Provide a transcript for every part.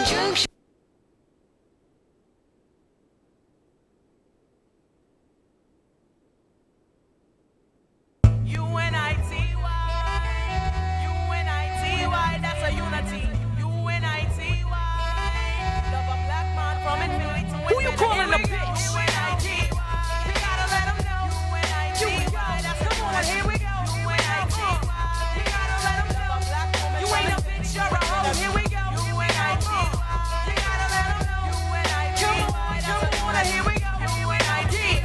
Junction. U-N-I-T-Y, that's a unity. U-N-I-T-Y, love a black man from infinity to infinity. Who you calling a bitch? U-N-I-T-Y, you gotta let them know. U-N-I-T-Y, that's come on, here we go. U-N-I-T-Y, you gotta let them know. You ain't a bitch, you're a hoe. Here we go. U-N-I-T-Y, you gotta let them know. U-N-I-T-Y, come on, here we go. U-N-I-T-Y,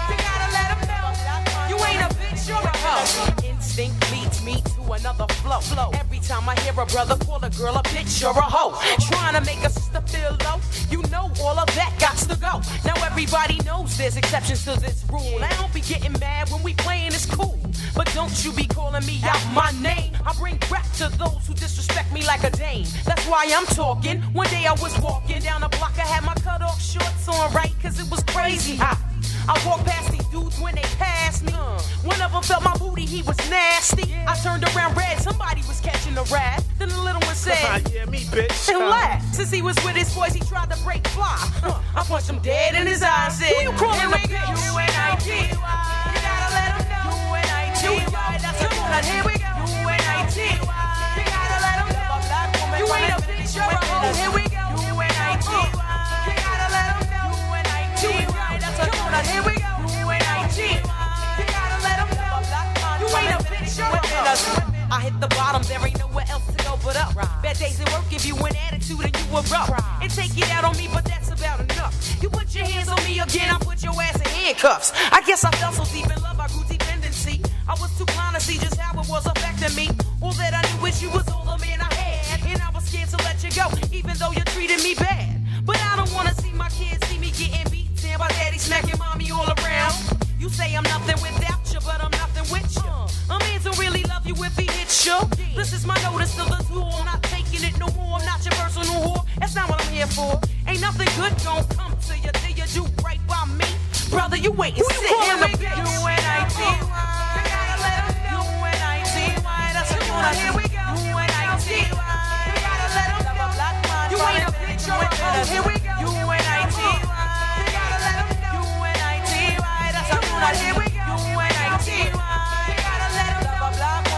you gotta let them know. You ain't a bitch, you're a hoe. Instinct leads me to another flow. Every time I hear a brother call a girl a bitch or a hoe, trying to make a sister feel low, you know all of that gots to go. Now everybody knows there's exceptions to this rule. I don't be getting mad when we playing, it's cool, but don't you be calling me out my name. I bring rap to those who disrespect me like a dame. That's why I'm talking. One day I was walking down the block, I had my cut off shorts on, right, cause it was crazy hot. I walked past these dudes when they passed me. One of them felt my booty, he was nasty. I turned around red, somebody was catching a rat. Then the little one said, yeah, me, bitch. And laughed. Since he was with his boys, he tried to break fly. I punched him dead in his eyes. Said, who you calling a bitch? U-N-I-T-Y, you gotta let him know. U-N-I-T-Y, that's come on, here we go. U-N-I-T-Y, you gotta let him know. You ain't a bitch, you're a hoe. Here we go. U-N-I-T-Y, you gotta let him know. U-N-I-T-Y, that's come on, here we go. U-N-I-T-Y, you gotta let him know. You ain't a bitch, you're a hoe. I hit the bottom, there ain't nowhere else to go but up. Bad days at work give you an attitude and you erupt. And take it out on me, but that's about enough. You put your hands on me again, I put your ass in handcuffs. I guess I fell so deep in love, I grew dependency. I was too blind to see just how it was affecting me. All that I knew is you was all the man I had, and I was scared to let you go, even though you treated me bad. But I don't wanna see my kids see me getting beat down by daddy smacking mommy all around. You say I'm nothing without you, but I'm nothing with you. A man don't really love you if he hits you. This is my notice to the tool. I'm not taking it no more. I'm not your personal whore. That's not what I'm here for. Ain't nothing good gon' come to you till you do right by me. Brother, you wait and sit. Who you calling a bitch? U-N-I-T-Y, you gotta let him know. U-N-I-T-Y, that's come on, here we go. U-N-I-T-Y, you gotta let him know. You ain't a bitch, you're a hoe. Here we go. U-N-I-T-Y, you gotta let him know. U-N-I-T-Y, that's come on, here we go. U-N-I-T-Y, you gotta let him know.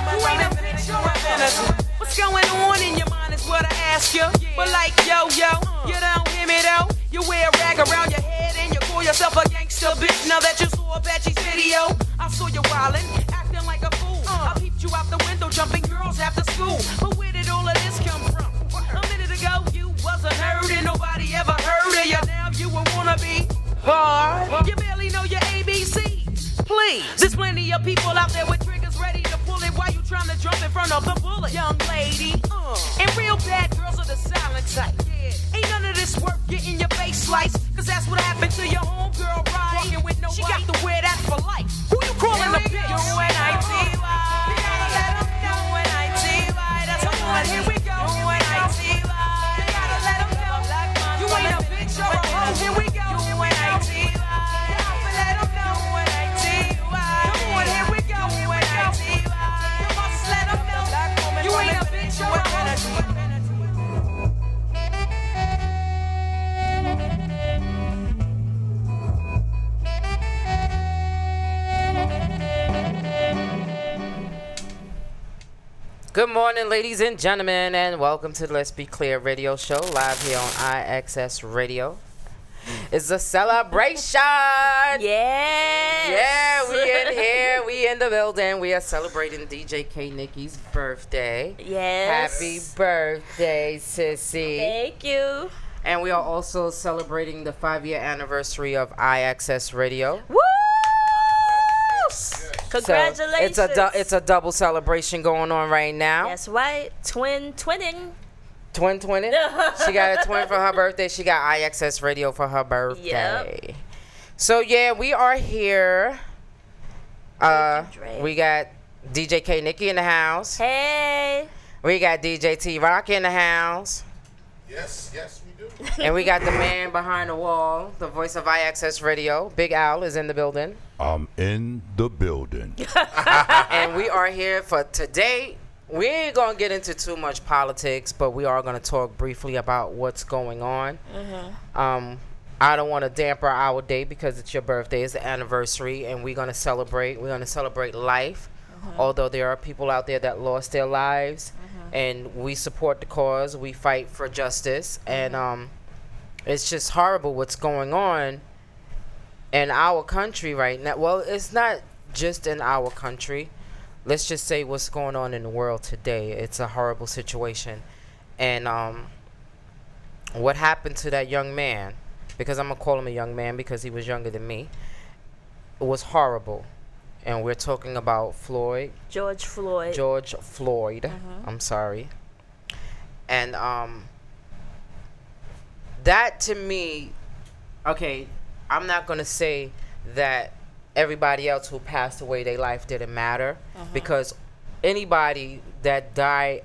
You ain't a bitch, you're a hoe. What's going on in your mind is what I ask you. But like, yo, you don't hear me though. You wear a rag around your head and you call yourself a gangster bitch. Now that you saw Apache's video, I saw you wildin', acting like a fool. I peeped you out the window, jumping girls after school. But where did all of this come from? A minute ago, you wasn't heard and nobody ever heard of you. Now you a wannabe hard. You barely know your ABCs. Please, there's plenty of people out there with triggers ready to pull it while you trying to jump in front of the bullet. Young lady, and real bad girls are the silent type. Ain't none of this worth getting your face sliced, cause that's what happened to your homegirl, right? Walking with nobody. She got to wear that for life. Who you calling a bitch? U-N-I-T-Y, you gotta let them know. U-N-I-T-Y, that's come on, here we go. U-N-I-T-Y, you gotta let them know. You ain't a bitch, you're a hoe. Here we go. U-N-I-T-Y, you gotta let them know. U-N-I-T-Y, come on, here we go. U-N-I-T-Y, you must let them know. You ain't a bitch, you're a hoe. Good morning, ladies and gentlemen, and welcome to the Let's Be Clear radio show, live here on IXS Radio. It's a celebration. Yes. Yeah, we in here. We in the building. We are celebrating DJ K Nikki's birthday. Yes. Happy birthday, sissy. Thank you. And we are also celebrating the 5-year anniversary of IXS Radio. Woo! Congratulations. So it's a double celebration going on right now. That's right. Twinning. Twin twinning. She got a twin for her birthday. She got IXS Radio for her birthday. Yep. So yeah, we are here. We got DJ K Nikki in the house. Hey. We got DJ T Rock in the house. Yes, we do. And we got the man behind the wall, the voice of IXS Radio. Big Al is in the building. I'm in the building. And we are here for today. we ain't gonna get into too much politics, but we are gonna talk briefly about what's going on. I don't want to damper our day because it's your birthday, it's the anniversary, and we're gonna celebrate. We're gonna celebrate life, although there are people out there that lost their lives, and we support the cause. We fight for justice, and it's just horrible what's going on in our country right now. Well, it's not just in our country. Let's just say what's going on in the world today. It's a horrible situation, and what happened to that young man? Because I'm gonna call him a young man because he was younger than me. It was horrible, and we're talking about George Floyd. George Floyd. I'm sorry. And that to me, okay, I'm not gonna say that everybody else who passed away, their life didn't matter, because anybody that die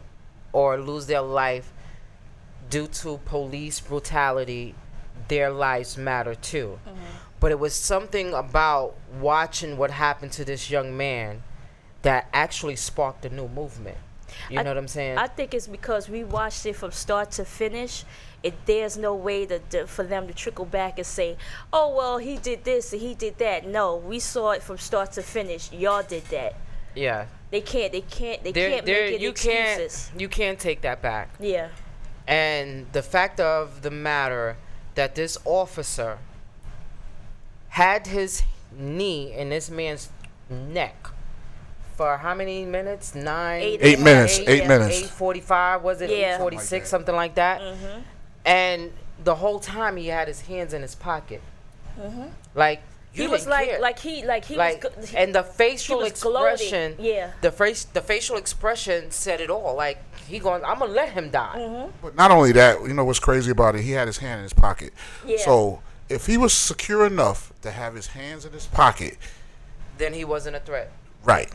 or lose their life due to police brutality, their lives matter too. But it was something about watching what happened to this young man that actually sparked a new movement. You know what I'm saying? I think it's because we watched it from start to finish. There's no way for them to trickle back and say, oh, well, he did this and he did that. No, we saw it from start to finish. Y'all did that. Yeah. They can't make it excuses. You can't take that back. Yeah. And the fact of the matter that this officer had his knee in this man's neck for how many minutes? 8 minutes. 8 minutes. 8:45, was it? Yeah. 8:46, something like that. And the whole time he had his hands in his pocket. Like He was like he was, and the facial expression, yeah. the facial expression said it all. Like I'm gonna let him die. But not only that, you know what's crazy about it? He had his hand in his pocket. Yeah. So if he was secure enough to have his hands in his pocket, then he wasn't a threat. right?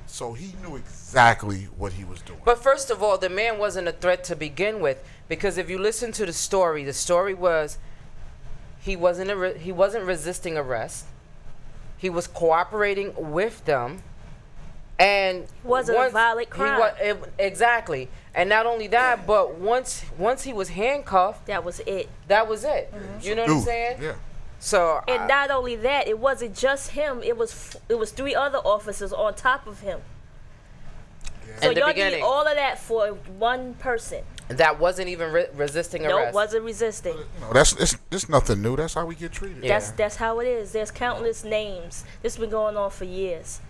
So he knew exactly what he was doing. But first of all, the man wasn't a threat to begin with, because if you listen to the story was he wasn't resisting arrest. He was cooperating with them, and wasn't a violent crime. Exactly. And not only that, but once he was handcuffed, That was it. You know what I'm saying? Yeah. So And not only that, it wasn't just him. It was 3 other officers on top of him. So in the y'all beginning, need all of that for one person. that wasn't even resisting No, arrest. wasn't resisting. You know, that's nothing new. That's how we get treated. Yeah. That's how it is. There's countless names. This has been going on for years.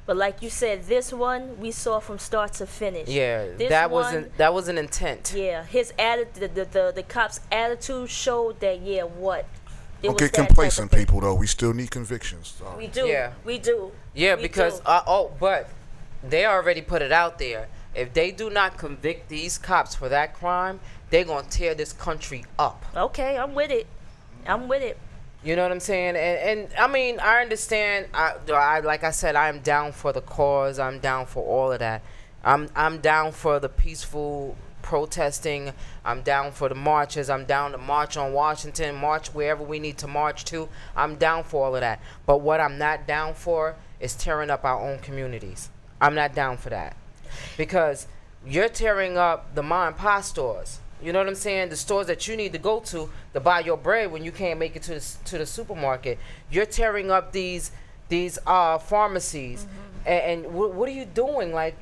But like you said, this one we saw from start to finish. Yeah, This that one, was an intent. Yeah, his attitude, the cop's attitude showed that. Yeah, what? It Don't was get that type complacent, of thing. people. Though we still need convictions. So. We do. Yeah. We do. Yeah, We because do. but they already put it out there. If they do not convict these cops for that crime, they're gonna tear this country up. Okay, I'm with it. I'm with it. You know what I'm saying? And I mean, I understand. I like I said, I am down for the cause. I'm down for all of that. I'm down for the peaceful protesting. I'm down for the marches. I'm down to march on Washington, march wherever we need to march to. I'm down for all of that. But what I'm not down for is tearing up our own communities. I'm not down for that, because you're tearing up the ma and pa stores. You know what I'm saying? The stores that you need to go to buy your bread when you can't make it to the supermarket. You're tearing up these pharmacies. And what are you doing? Like,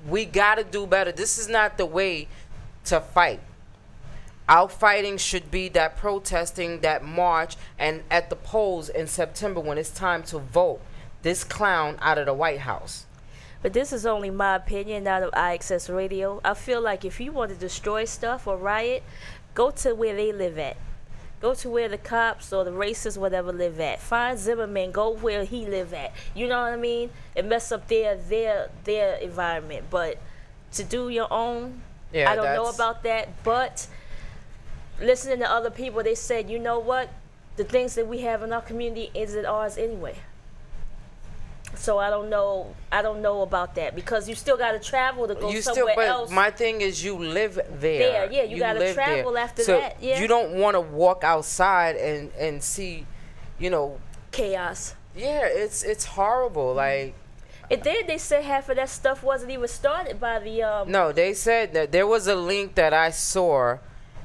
we gotta do better. This is not the way to fight. Our fighting should be that protesting, that march, and at the polls in September when it's time to vote this clown out of the White House. But this is only my opinion, not of IXS Radio. I feel like if you want to destroy stuff or riot, go to where they live at. Go to where the cops or the racists, whatever, live at. Find Zimmerman, go where he live at. You know what I mean? And mess up their environment. But to do your own, Yeah, I don't know that's- about that. But listening to other people, they said, you know what? The things that we have in our community isn't ours anyway. So I don't know about that, because you still got to travel to go somewhere else. My thing is, you live there. Yeah, you gotta live travel there. after So that, yeah. you don't want to walk outside and see, Chaos. yeah, it's horrible. Like, And then they said half of that stuff wasn't even started by the No, they said that there was a link that I saw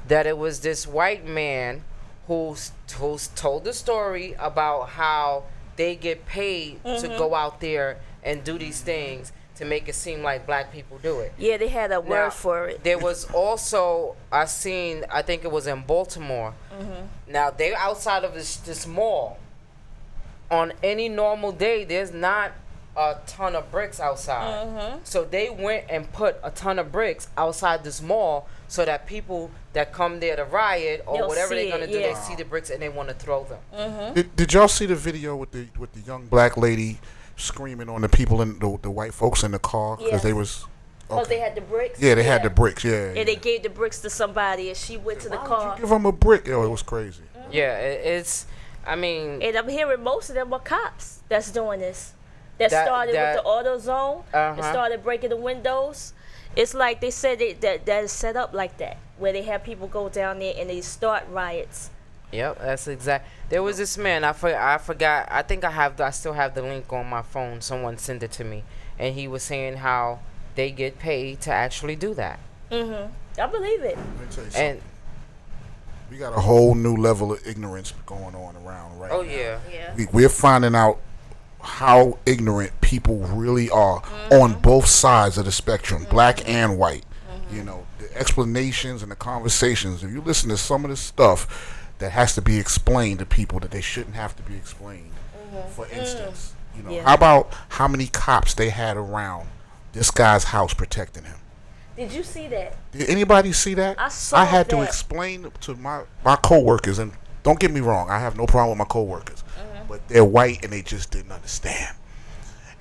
that it was this white man who's told the story about how they get paid to go out there and do these things to make it seem like black people do it. Yeah, they had a word Now, for it. There was also I think it was in Baltimore. Now they're outside of this mall. On any normal day, there's not a ton of bricks outside. So they went and put a ton of bricks outside this mall so that people that come there to riot or They'll whatever see they're gonna it, do, yeah. they see the bricks and they want to throw them. Did y'all see the video with the young black lady screaming on the people in the white folks in the car because Yeah. they was Because they had the bricks. yeah, they had the bricks, yeah. And they gave the bricks to somebody, and she went to the Why would car. you give them a brick? Yo, it was crazy. Yeah, it's. I mean, And I'm hearing most of them are cops that's doing this. That That- started that- with the auto zone and Uh-huh. started breaking the windows. It's like they said that is set up like that, where they have people go down there and they start riots. yep, that's exact. There was this man. I forgot. I think I still have the link on my phone. Someone sent it to me, and he was saying how they get paid to actually do that. I believe it. Let me tell you something. And We got a whole new level of ignorance going on around right oh now. yeah, Yeah. We're finding out how ignorant people really are on both sides of the spectrum, black and white. You know, the explanations and the conversations. If you listen to some of this stuff that has to be explained to people that they shouldn't have to be explained. For instance, you know, Yeah. how about how many cops they had around this guy's house protecting him? Did you see that? Did anybody see that? I saw had to that. explain to my coworkers, and don't get me wrong, I have no problem with my coworkers, but they're white and they just didn't understand.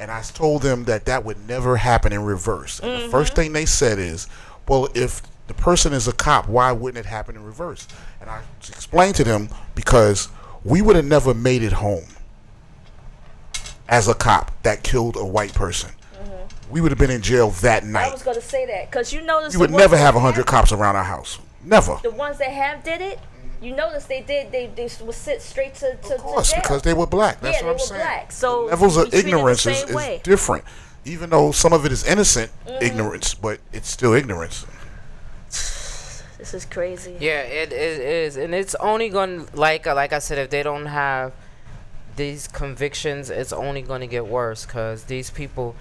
And I told them that would never happen in reverse. And the first thing they said is, well, if the person is a cop, why wouldn't it happen in reverse? And I explained to them because we would have never made it home as a cop that killed a white person. We would have been in jail that I night. was going to say that because you notice We would never have 100 cops around our house. Never. The ones that have did it, you notice they would sit straight to Of course, jail. because they were black. That's Yeah, what I'm they were saying. black, so The levels we of treat it the ignorance is same way. different. Even though some of it is innocent ignorance, but it's still ignorance. This is crazy. yeah, it is, and it's only gonna like I said, if they don't have these convictions, it's only gonna get worse because these people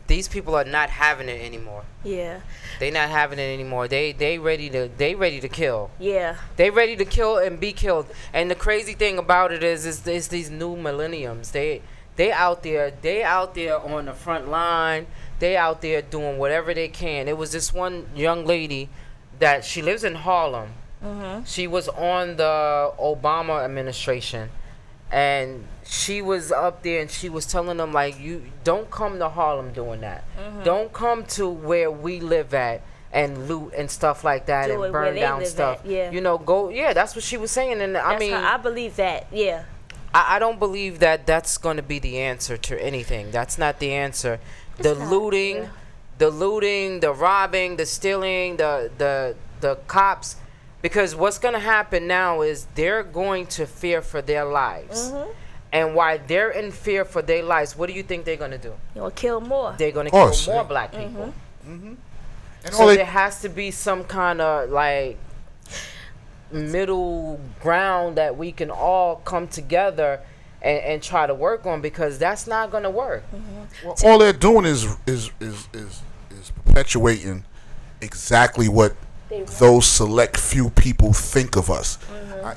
are not having it anymore. Yeah. They not having it anymore. They ready to kill. Yeah. They ready to kill and be killed. And the crazy thing about it is these new millenniums. They out there on the front line. They out there doing whatever they can. It was this one young lady that she lives in Harlem. She was on the Obama administration, and she was up there and she was telling them, like, you don't come to Harlem doing that. Don't come to where we live at and loot and stuff like that Do it and where burn they down live stuff. at, yeah. You know, go. Yeah, that's what she was saying. And I That's mean, how I believe that. Yeah. I don't believe that that's going to be the answer to anything. That's not the answer. The not, looting, yeah. the robbing, the stealing, the cops. Because what's going to happen now is they're going to fear for their lives. And while they're in fear for their lives, what do you think they're going to do? You'll kill more. They're going to course, kill more yeah. black people. And So all there they, has to be some kind of like middle ground that we can all come together and try to work on, because that's not going to work. well, all they're doing is perpetuating exactly what those select few people think of us.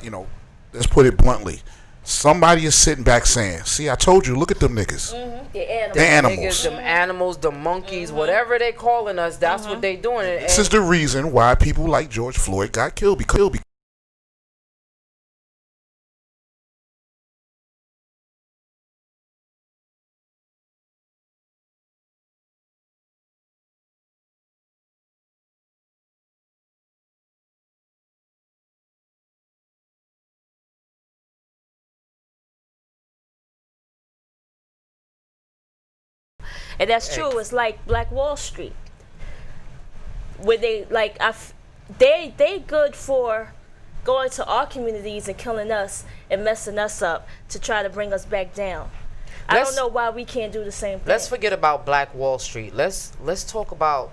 You know, let's put it bluntly. Somebody is sitting back saying, "See, I told you. Look at them niggas. The animals. They're animals. Niggas, them animals, the monkeys, whatever they calling us, that's what they doing. And, This is the reason why people like George Floyd got killed. Because And that's true. It's like Black Wall Street, where they like they good for going to our communities and killing us and messing us up to try to bring us back down. I don't know why we can't do the same thing. Let's forget about Black Wall Street. Let's talk about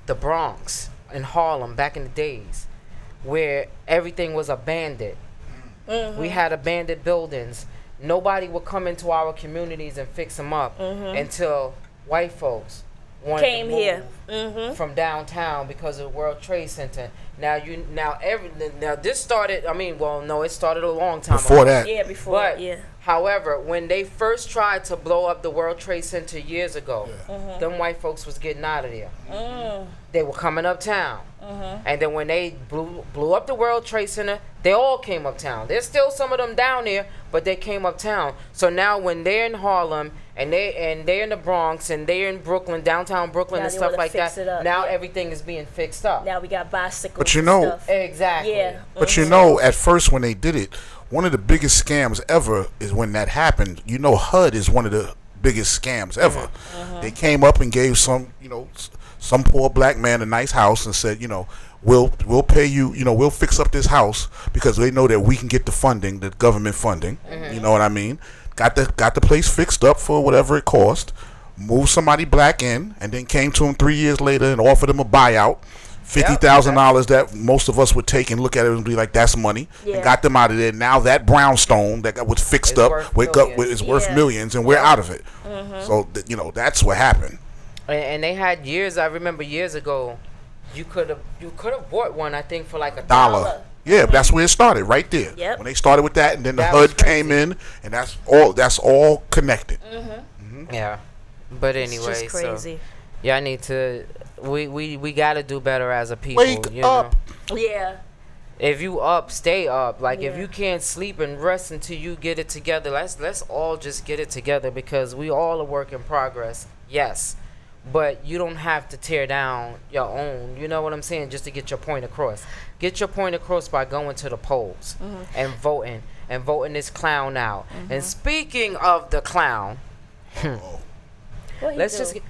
the Bronx and Harlem back in the days, where everything was abandoned. We had abandoned buildings. Nobody would come into our communities and fix them up until white folks Came to here from downtown because of the World Trade Center. Now this started. I mean, well, no, it started a long time Before ago. that. Yeah, before. But Yeah. however, when they first tried to blow up the World Trade Center years ago, them white folks was getting out of there. They were coming uptown. And then when they blew up the World Trade Center, they all came uptown. There's still some of them down there, but they came uptown. So now when they're in Harlem and they're in the Bronx and they're in Brooklyn, downtown Brooklyn Now and they stuff wanna like fix that, it up, now yeah. everything is being fixed up. Now we got bicycles. But you and know- stuff. Exactly. Yeah. But you know, at first when they did it, one of the biggest scams ever is when that happened. You know, HUD is one of the biggest scams ever. They came up and gave some poor black man a nice house and said, we'll pay you, we'll fix up this house because they know that we can get the funding, the government funding. You know what I mean? Got the place fixed up for whatever it cost. Moved somebody black in, and then came to him 3 years later and offered him a buyout. $50,000 that most of us would take and look at it and be like, that's money. Yeah. And got them out of there. Now that brownstone that was fixed It's up, worth is worth Yeah. millions, and we're out of it. So that's what happened. And they had years. I remember years ago, you could have bought one. I think for like $1. Dollar. Yeah, that's where it started, right there. Yep. When they started with that, and then the That was HUD came in, and that's all connected. Yeah. But It's anyway, just crazy. so y'all need to. We got to do better as a people. Wake you up. know? Yeah. If you up, stay up. Like if Yeah. you can't sleep and rest until you get it together, let's all just get it together because we all a work in progress. Yes. But you don't have to tear down your own. You know what I'm saying? Just to get your point across. Get your point across by going to the polls and voting this clown out. And speaking of the clown, What he let's do? just get.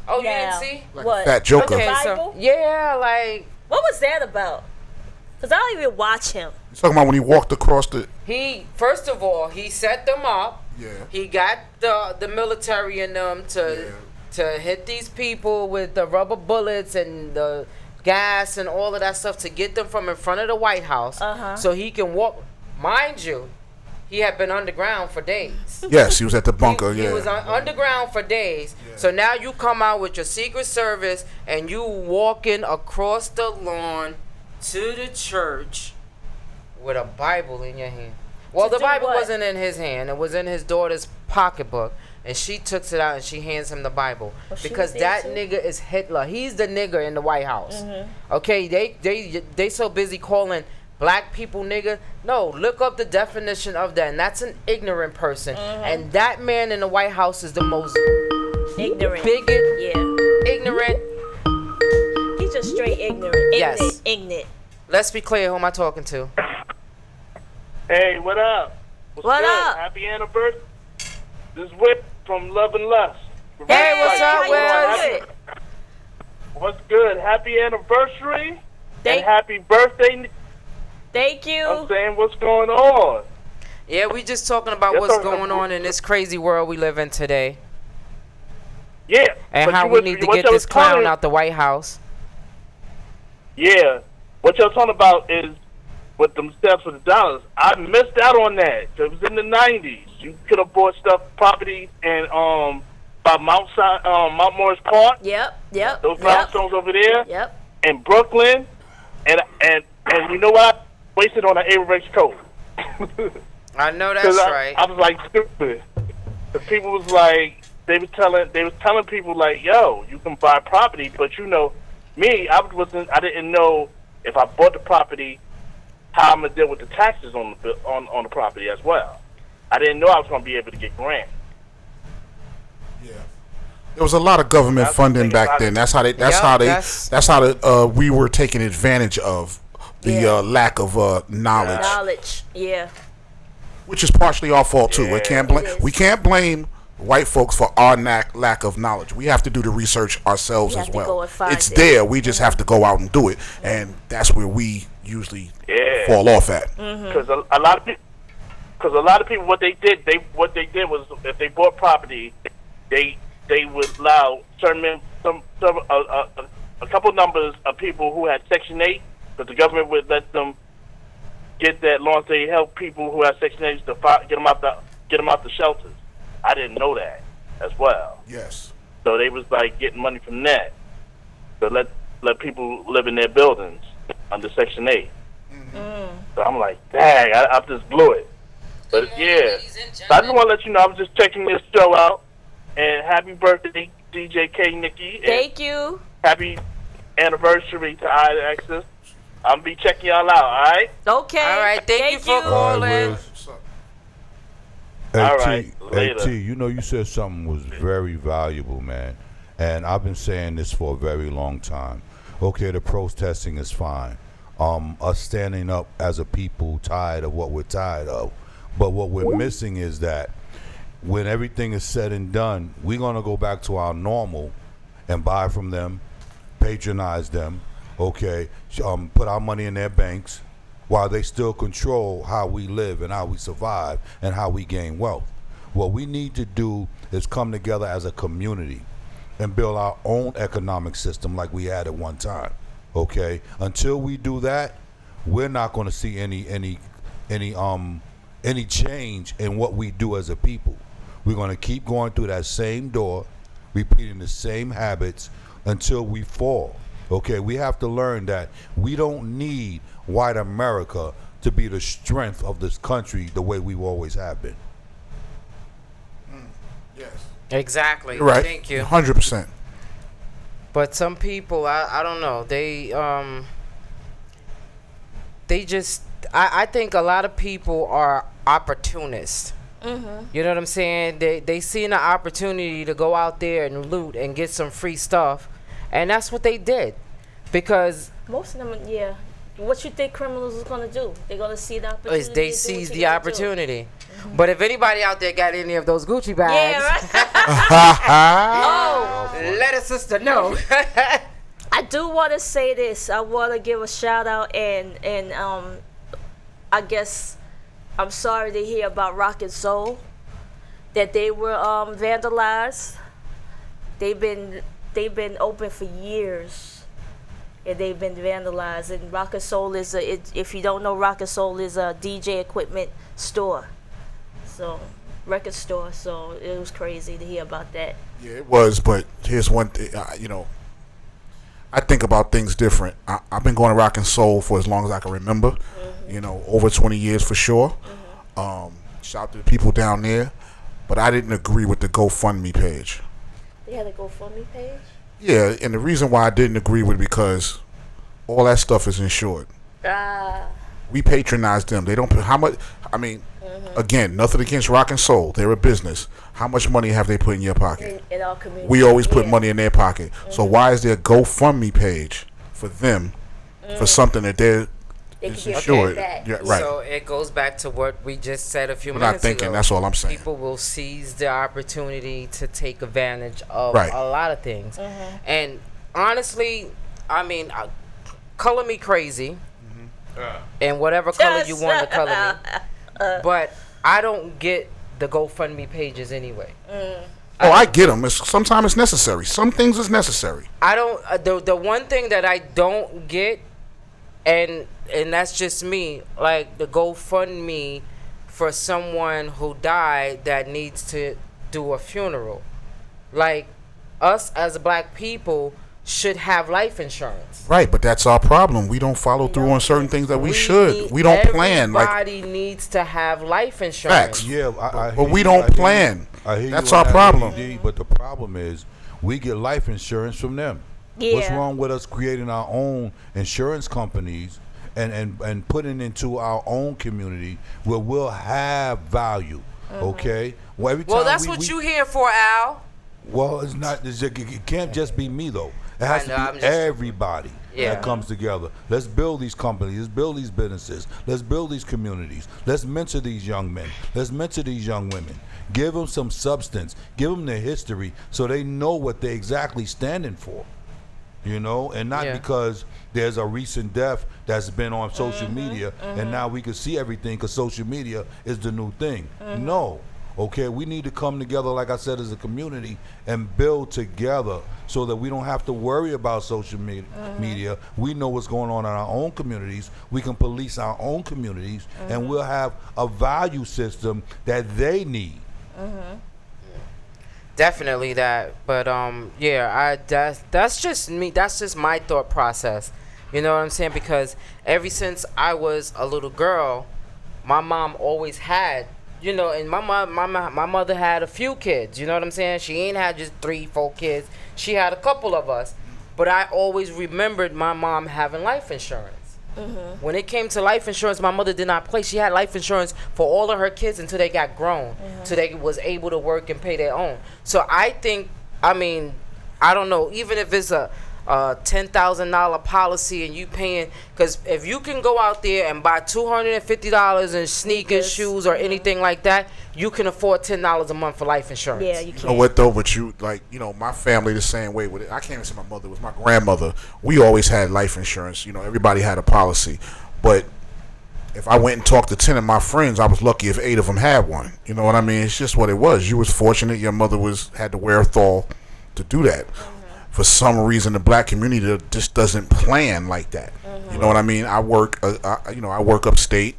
Oh, you Now, didn't see? Like what? a fat joker. Okay. Okay, so Bible? yeah, like What was that about? Because I don't even watch him. You talking about when he walked across the? he first of all he set them up. Yeah. He got the military in them to hit these people with the rubber bullets and the gas and all of that stuff to get them from in front of the White House so he can walk. Mind you, he had been underground for days. Yes, he was at the bunker. He was underground for days. So now you come out with your Secret Service and you walking across the lawn to the church with a Bible in your hand. Well, To the do Bible what? wasn't in his hand. It was in his daughter's pocketbook. And she takes it out and she hands him the Bible. Well, she Because was there that too? nigga is Hitler. He's the nigger in the White House. Okay, they so busy calling black people nigger. No, look up the definition of that. And that's an ignorant person. And that man in the White House is the most Ignorant. bigot, Yeah. ignorant. He's just straight ignorant. Yes. Ignorant. Let's be clear, who am I talking to? Hey, what up? What good? up? Happy anniversary. This is Whip from Love and Lust. Hey, what's how up, you Will? doing? What's good? Happy anniversary Thank- and happy birthday. Thank you. I'm saying, what's going on? Yeah, we just talking about Yes, what's sir. going on in this crazy world we live in today. Yeah. And but how you we was- need to what get y'all this was clown talking- out the White House. Yeah. What y'all talking about is with them steps with the dollars. I missed out on that. It was in the 90s. You could have bought stuff, property, and by Mount Morris Park. Yep. Those brownstones over there. Yep. In Brooklyn, and you know what? I wasted on an A-Race coat. I know that's right. I was like stupid. The people was like they was telling people like, yo, you can buy property, but you know, me, I didn't know if I bought the property how I'm gonna deal with the taxes on the property as well. I didn't know I was gonna be able to get grants. Yeah. There was a lot of government That's funding the thing back about then. it. That's how we were taking advantage of the Yeah. lack of knowledge, Knowledge. Yeah. which is partially our fault too. Yeah. We can't blame white folks for our lack of knowledge. We have to do the research ourselves We as have to well. go and find It's it. there. We just have to go out and do it, and that's where we usually Yeah. fall off at. Because a lot because a lot of people, what they did was if they bought property, they would allow a couple numbers of people who had Section 8, but the government would let them get that long as they help people who have Section 8 to get them out the shelters. I didn't know that as well. Yes. So they was like getting money from that to let people live in their buildings under Section 8. So I'm like, dang, I just blew it. But yeah, so I just want to let you know I was just checking this show out. And happy birthday, DJ K Nikki. Thank you. Happy anniversary to iAccess. I'm going to be checking y'all out, all right? Okay. All right, thank you for calling. All right, Hey, later. T, you know, you said something was very valuable, man. And I've been saying this for a very long time. Okay, the protesting is fine. Us standing up as a people tired of what we're tired of. But what we're missing is that when everything is said and done, we're going to go back to our normal and buy from them, patronize them, okay, put our money in their banks while they still control how we live and how we survive and how we gain wealth. What we need to do is come together as a community and build our own economic system like we had at one time, okay? Until we do that, we're not going to see any change in what we do as a people. We're going to keep going through that same door, repeating the same habits until we fall. Okay, we have to learn that we don't need white America to be the strength of this country the way we always have been. Yes. Exactly. You're right. Thank you. 100%. But some people, I don't know. They just, I think a lot of people are opportunists. You know what I'm saying? They see an opportunity to go out there and loot and get some free stuff, and that's what they did. Because Most of them, yeah. What you think criminals is gonna do? They're gonna see the opportunity. is they seize the opportunity. But if anybody out there got any of those Gucci bags, Yeah, right. let a sister know. I do want to say this. I want to give a shout out and I guess I'm sorry to hear about Rock and Soul, that they were vandalized. They've been open for years, and they've been vandalized. And Rock and Soul is if you don't know, Rock and Soul is a DJ equipment store, so record store. So it was crazy to hear about that. Yeah, it was, but here's one thing, I think about things different. I've been going to rock and soul for as long as I can remember, over 20 years for sure. Shout out to the people down there, but I didn't agree with the GoFundMe page. They had a GoFundMe page? Yeah, and the reason why I didn't agree with it because all that stuff is insured. We patronize them. They don't pay how much. I mean, again, nothing against rock and soul. They're a business. How much money have they put in your pocket? In our community. We always put money in their pocket. So why is there a GoFundMe page for them for something that They can it's get insured? back. Yeah, right. So it goes back to what we just said a few We're minutes not thinking. ago. That's all I'm saying. People will seize the opportunity to take advantage of Right. a lot of things. And honestly, I mean, color me crazy, and whatever color you want to color me, but I don't get the GoFundMe pages anyway. I get them. Sometimes it's necessary. Some things is necessary. I don't. The one thing that I don't get, and that's just me, like the GoFundMe for someone who died that needs to do a funeral. Like us as black people should have life insurance. Right, but that's our problem. We don't follow through on certain things that we should. We don't plan. Like Everybody needs to have life insurance. facts. Yeah, I But hear we you, don't I hear plan. you. I hear That's you our on that, problem. LADIE, but the problem is we get life insurance from them. What's Yeah. wrong with us creating our own insurance companies and putting into our own community where we'll have value? Okay. Well, every time Well, that's what you here for, Al. Well, it's not. It can't just be me though. It has know, to I'm be just- everybody Yeah. that comes together. Let's build these companies. Let's build these businesses. Let's build these communities. Let's mentor these young men. Let's mentor these young women. Give them some substance. Give them their history so they know what they're exactly standing for. you know, and not because there's a recent death that's been on social media and now we can see everything because social media is the new thing. No. Okay, we need to come together, like I said, as a community and build together so that we don't have to worry about social media. We know what's going on in our own communities. We can police our own communities and we'll have a value system that they need. Definitely that, but that's just me. That's just my thought process. You know what I'm saying? Because ever since I was a little girl, my mom always had, you know, and my mother had a few kids. You know what I'm saying? She ain't had just 3-4 kids. She had a couple of us, but I always remembered my mom having life insurance. When it came to life insurance, my mother did not play. She had life insurance for all of her kids until they got grown, so they was able to work and pay their own. So I think, I mean, I don't know, even if it's a $10,000 policy and you paying, because if you can go out there and buy $250 in sneakers, shoes, or anything like that, you can afford $10 a month for life insurance. Yeah, you You can. know what though? But you like, you know, my family the same way with it. I can't even say my mother, it was my grandmother. We always had life insurance. You know, everybody had a policy. But if I went and talked to 10 of my friends, I was lucky if 8 of them had one. You know what I mean? It's just what it was. You was fortunate. Your mother had the wherewithal to do that. For some reason, the black community just doesn't plan like that. You know what I mean? I work upstate.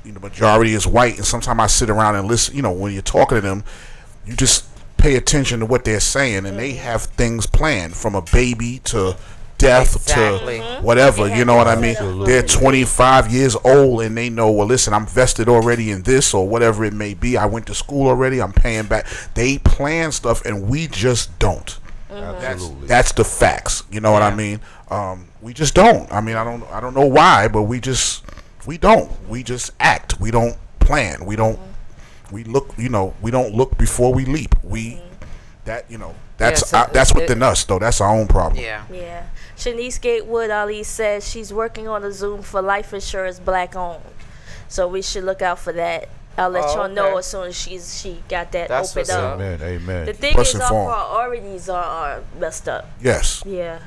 You know, the majority is white, and sometimes I sit around and listen. You know, when you're talking to them, you just pay attention to what they're saying, and they have things planned from a baby to death to whatever. You know what I mean? They're 25 years old, and they know, well, listen, I'm vested already in this or whatever it may be. I went to school already. I'm paying back. They plan stuff, and we just don't. That's the facts. You know what I mean? We just don't. I mean, I don't know why, but we don't. We just act. We don't plan. We don't. We look. You know, we don't look before we leap. That's within us though. That's our own problem. Yeah. Shanice Gatewood Ali says she's working on a Zoom for life insurance black owned, so we should look out for that. I'll let y'all know as soon as she got that opened up. Amen. The thing is, our priorities are messed up. Yes. Yeah.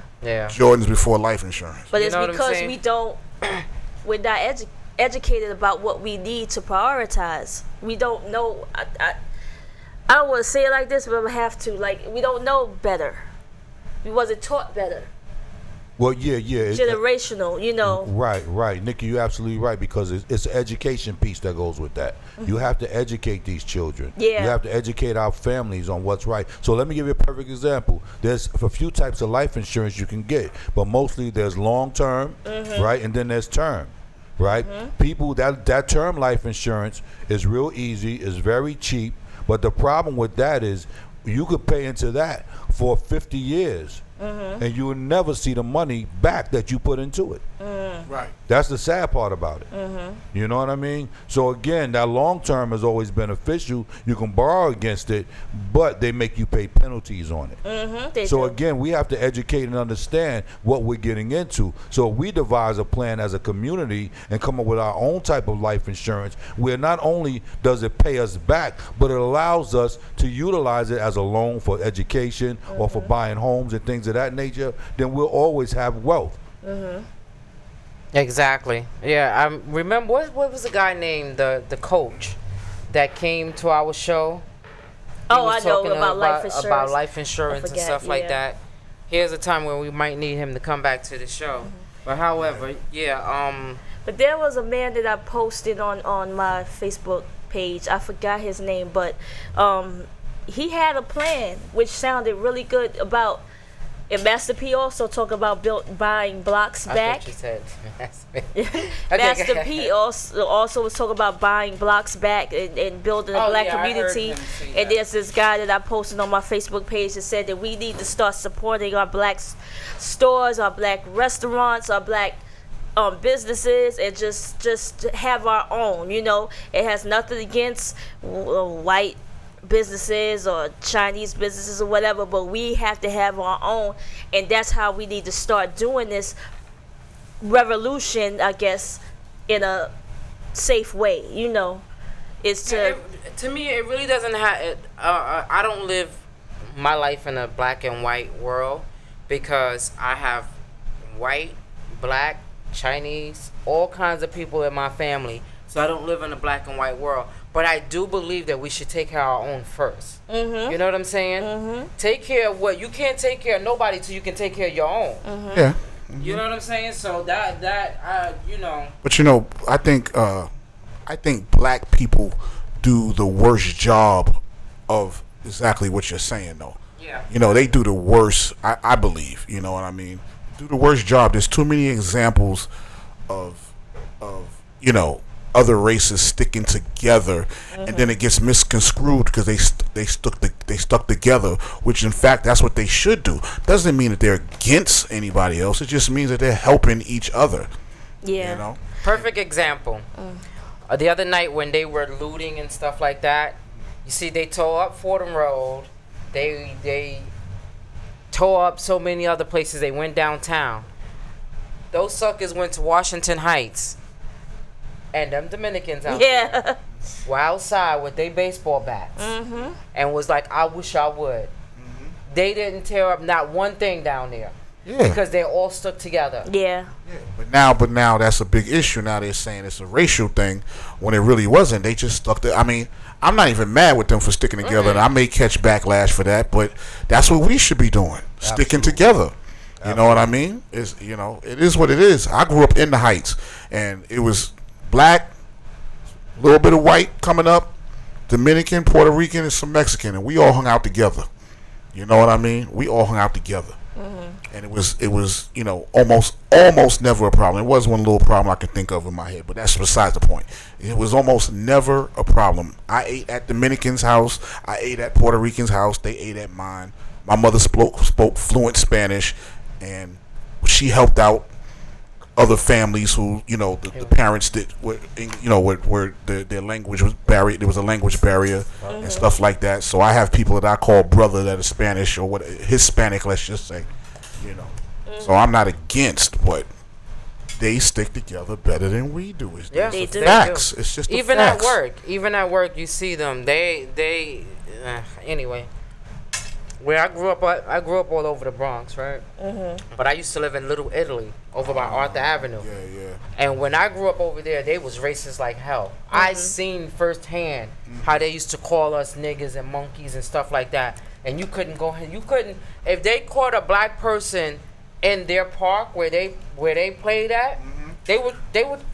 Jordan's before life insurance. But it's because we don't, we're not educated about what we need to prioritize. We don't know. I don't want to say it like this, but I have to. Like, we don't know better. We wasn't taught better. Well, yeah. Generational, you know. Right. Nikki, you're absolutely right, because it's an education piece that goes with that. You have to educate these children. Yeah. You have to educate our families on what's right. So let me give you a perfect example. There's a few types of life insurance you can get, but mostly there's long-term, right, and then there's term, right? People, that term life insurance is real easy, is very cheap, but the problem with that is you could pay into that for 50 years. And you will never see the money back that you put into it. Right. That's the sad part about it. You know what I mean? So again, that long term is always beneficial. You can borrow against it, but they make you pay penalties on it. So again, we have to educate and understand what we're getting into. So if we devise a plan as a community and come up with our own type of life insurance, where not only does it pay us back, but it allows us to utilize it as a loan for education or for buying homes and things of that nature, then we'll always have wealth. Exactly. Yeah, I remember, what was the guy named, the coach that came to our show? I know about life insurance. About life insurance and stuff like that. Here's a time when we might need him to come back to the show. But however, But there was a man that I posted on my Facebook page. I forgot his name, but he had a plan which sounded really good about. And Master P also talked about buying blocks back. I thought you said Master P also was talking about buying blocks back and building a black community. And there's this guy that I posted on my Facebook page that said that we need to start supporting our black stores, our black restaurants, our black businesses, and just have our own. You know, it has nothing against white businesses or Chinese businesses or whatever, but we have to have our own, and that's how we need to start doing this revolution, I guess, in a safe way. You know, is to me it really doesn't have. I don't live my life in a black and white world, because I have white, black, Chinese, all kinds of people in my family. So I don't live in a black and white world. But I do believe that we should take care of our own first. You know what I'm saying? Take care of what you can't take care of nobody till you can take care of your own. Yeah. You know what I'm saying? So that you know. But I think black people do the worst job of exactly what you're saying, though. Yeah. They do the worst. I believe. You know what I mean? Do the worst job. There's too many examples of other races sticking together, and then it gets misconstrued because they stuck together, which in fact that's what they should do. Doesn't mean that they're against anybody else. It just means that they're helping each other. Yeah. Perfect example. The other night when they were looting and stuff like that, you see they tore up Fordham Road. They tore up so many other places. They went downtown. Those suckers went to Washington Heights. And them Dominicans out there were outside with their baseball bats and was like, I wish I would. They didn't tear up not one thing down there because they all stuck together. Yeah. But now that's a big issue. Now they're saying it's a racial thing when it really wasn't. They just stuck there. I mean, I'm not even mad with them for sticking together. And I may catch backlash for that, but that's what we should be doing. Sticking together. You know what I mean? It is what it is. I grew up in the Heights, and it was black, a little bit of white coming up, Dominican, Puerto Rican, and some Mexican, and we all hung out together. You know what I mean? We all hung out together, and it was almost never a problem. It was one little problem I can think of in my head, but that's besides the point. It was almost never a problem. I ate at Dominican's house. I ate at Puerto Rican's house. They ate at mine. My mother spoke fluent Spanish, and she helped out other families who, the parents did, where their language was barrier. There was a language barrier and stuff like that. So I have people that I call brother that are Spanish or what Hispanic, let's just say, So I'm not against, but they stick together better than we do. It's They do. facts. It's just Even facts. even at work, you see them. Anyway. Where I grew up all over the Bronx, right? But I used to live in Little Italy, over by Arthur Avenue. Yeah. And when I grew up over there, they was racist like hell. I seen firsthand how they used to call us niggas and monkeys and stuff like that. And you couldn't if they caught a black person in their park where they played at, they would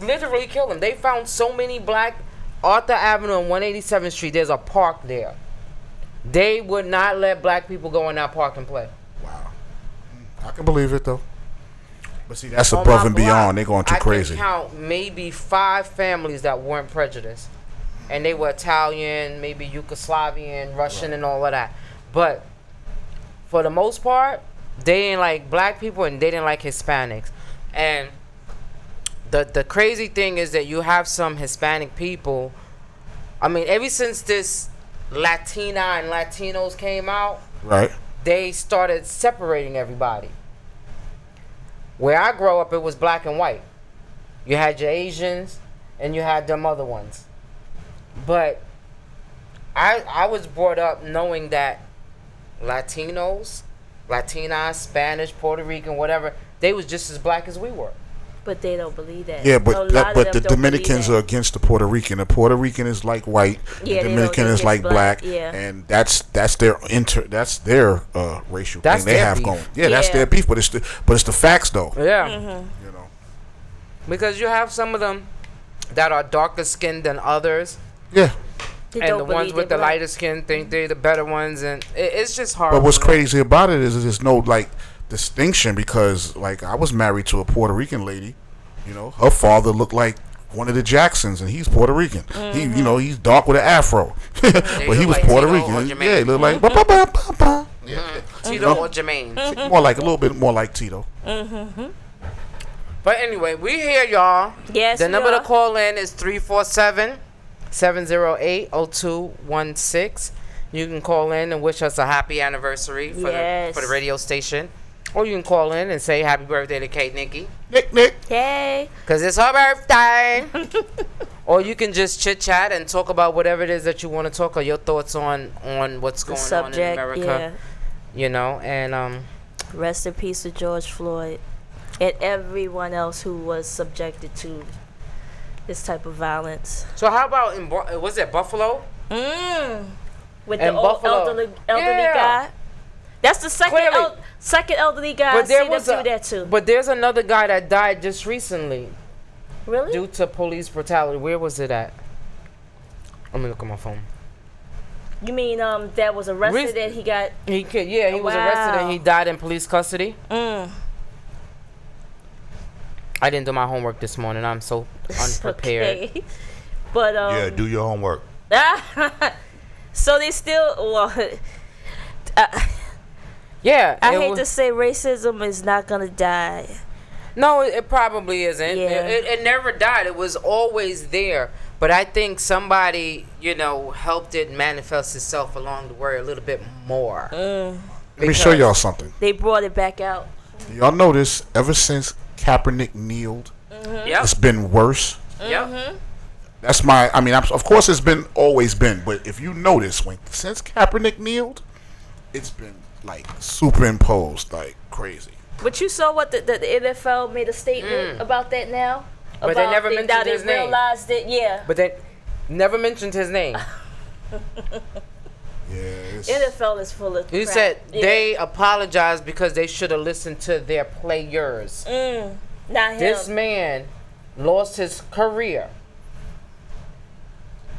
literally kill them. They found so many black Arthur Avenue and 187th Street. There's a park there. They would not let black people go in that park and play. Wow. I can believe it, though. But see, that's above and beyond. They're going too crazy. I can count maybe 5 families that weren't prejudiced. And they were Italian, maybe Yugoslavian, Russian, and all of that. But for the most part, they didn't like black people and they didn't like Hispanics. And the crazy thing is that you have some Hispanic people. I mean, ever since this Latina and Latinos came out, right, they started separating everybody. Where I grew up, it was black and white. You had your Asians and you had them other ones. But I was brought up knowing that Latinos, Latinas, Spanish, Puerto Rican, whatever, they was just as black as we were. But they don't believe that. Yeah, but the Dominicans are against the Puerto Rican. The Puerto Rican is like white. Yeah, the Dominican is like black. Yeah. And that's their racial That's thing they their have beef. going. Yeah, that's their beef. But it's the facts though. Yeah. Because you have some of them that are darker skinned than others. Yeah. And the ones with the lighter skin think they're the better ones, and it's just hard. But what's crazy about it is there's no distinction, because I was married to a Puerto Rican lady. Her father looked like one of the Jacksons, and he's Puerto Rican. He's dark with an afro, but he was Puerto Rican. Yeah, he looked like Tito or Jermaine. More like a little bit more like Tito. But anyway, we here, y'all. Yes, the number to call in is 347-708-0216. You can call in and wish us a happy anniversary for the radio station. Or you can call in and say happy birthday to Kate Nikki. Nick. Yay. Because it's her birthday. Or you can just chit chat and talk about whatever it is that you want to talk, or your thoughts on what's going on in America. Yeah. And Rest in peace to George Floyd and everyone else who was subjected to this type of violence. So how about was it Buffalo? With And the old Buffalo. elderly Yeah. guy. That's the second Clearly. second elderly guy. But there I was see them do that too. But there's another guy that died just recently Really? due to police brutality. Where was it at? Let me look at my phone. You mean that was arrested and he got He was arrested and he died in police custody. I didn't do my homework this morning. I'm so unprepared. Okay. But Yeah, do your homework. so they still Yeah, I hate to say racism is not gonna die. No, it probably isn't. Yeah. It never died. It was always there. But I think somebody, helped it manifest itself along the way a little bit more. Let me show y'all something. They brought it back out. Y'all notice ever since Kaepernick kneeled, Yep. it's been worse. Yep. That's of course it's been always been, but if you notice, since Kaepernick kneeled, it's been like superimposed like crazy. But you saw what the NFL made a statement about that now? But they never now mentioned they his name. realized it, yeah. But they never mentioned his name. Yes. NFL is full of He crap. said Yeah. they apologized because they should have listened to their players. Not him. This man lost his career.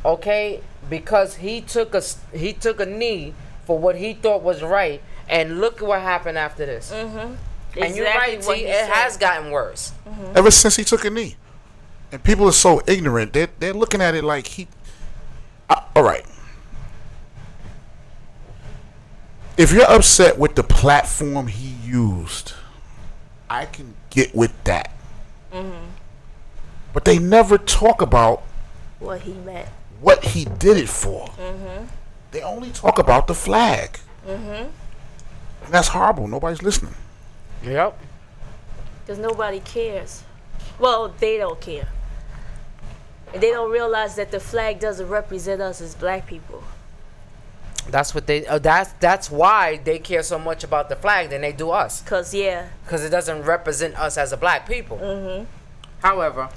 Okay, because he took a knee for what he thought was right, and look what happened after this. And you're right, what T. he It said. has gotten worse. Ever since he took a knee, and people are so ignorant. They're looking at it like all right. If you're upset with the platform he used, I can get with that. But they never talk about What he meant. what he did it for. They only talk about the flag. And that's horrible. Nobody's listening. Yep. Because nobody cares. Well, they don't care. And they don't realize that the flag doesn't represent us as black people. That's what they. That's why they care so much about the flag than they do us. Because, yeah. Because it doesn't represent us as a black people. However,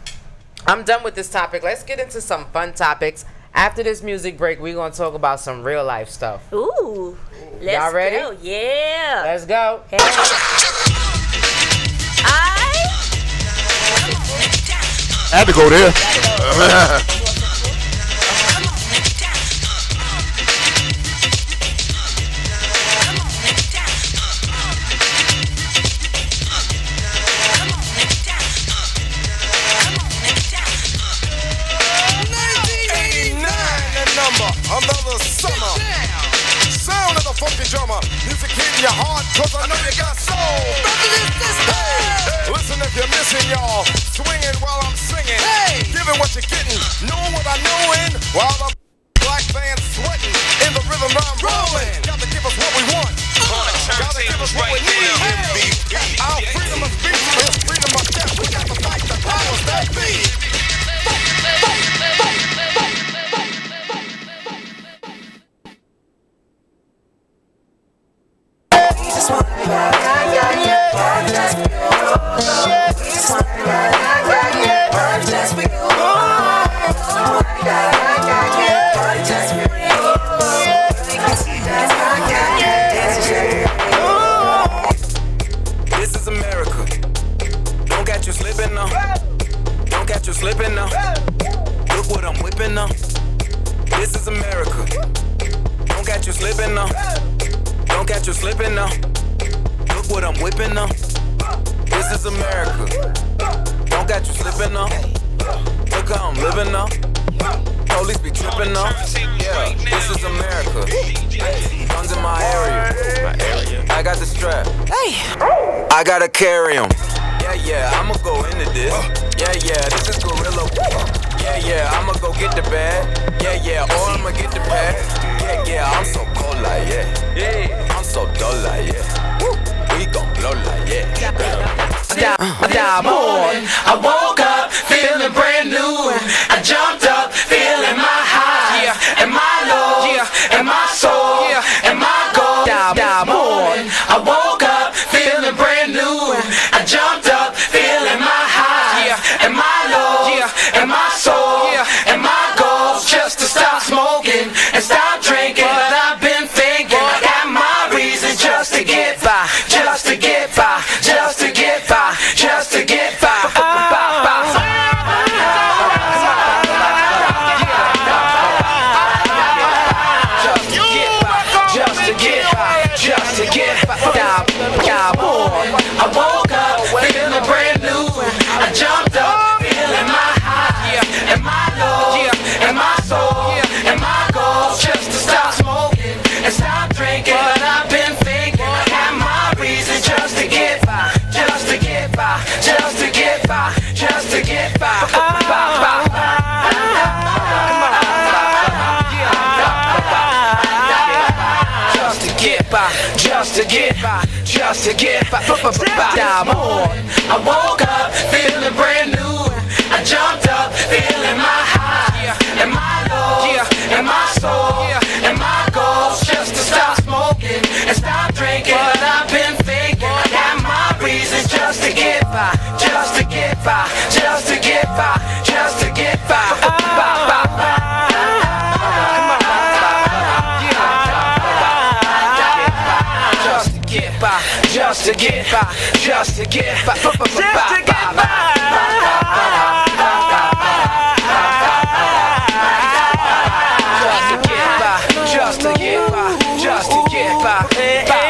I'm done with this topic. Let's get into some fun topics. After this music break, we're going to talk about some real life stuff. Ooh. Let's Y'all ready? go. Yeah. Let's go. Hey. I had to go there. Another summer. Sound of the funky drummer. Music in your heart, cause I know you got soul. Hey, listen if you're missing, y'all. Swinging while I'm singing. Hey, giving what you're getting. Knowing what I knowin'. While the black band's sweating. In the rhythm I'm rolling. Gotta give us what we want. Gotta give us what we need. Our freedom of speech is freedom of death. We got to fight the powers that be. This is America. Don't catch you slipping now. Don't catch you slipping now. Look what I'm whipping now. This is America. Don't catch you slipping now. Don't catch you slipping now. Look what I'm whipping now. This is America. Don't catch you slipping now. Look how I'm living now. Police be tripping now. Yeah, this is America. Guns in my area. I got the strap. I gotta carry 'em. Yeah, I'ma go into this. Yeah, this is gorilla. Yeah, I'ma go get the bag. Yeah, or I'ma get the bag. Yeah, I'm so cold like yeah. I'm so dull like yeah. We gon' blow like yeah. I woke up feeling brand new. I jumped up feeling my highs and my lows and my soul and my goals. I woke up feeling and my soul, and my goals just to stop smoking and stop drinking. But I've been thinking I got my reasons just to get by, just to get by, just to get by, just to get by. I woke up feeling brand new. I jumped up feeling my high and my lows and my soul and my goals just to stop smoking and stop drinking. But I've been thinking I got my reasons just to get by, just to get by, just to get by, just to get by. Just to get by, just to get by, just to get by. I woke up feeling brand new. I jumped up feeling my high and my lows and my soul and my goals just to stop smoking and stop drinking. But I've been thinking I got my reasons just to get by, just to get by, just to get by, just to get by. Just to get by, just to get by, just to get by. Just to get by, just to get by.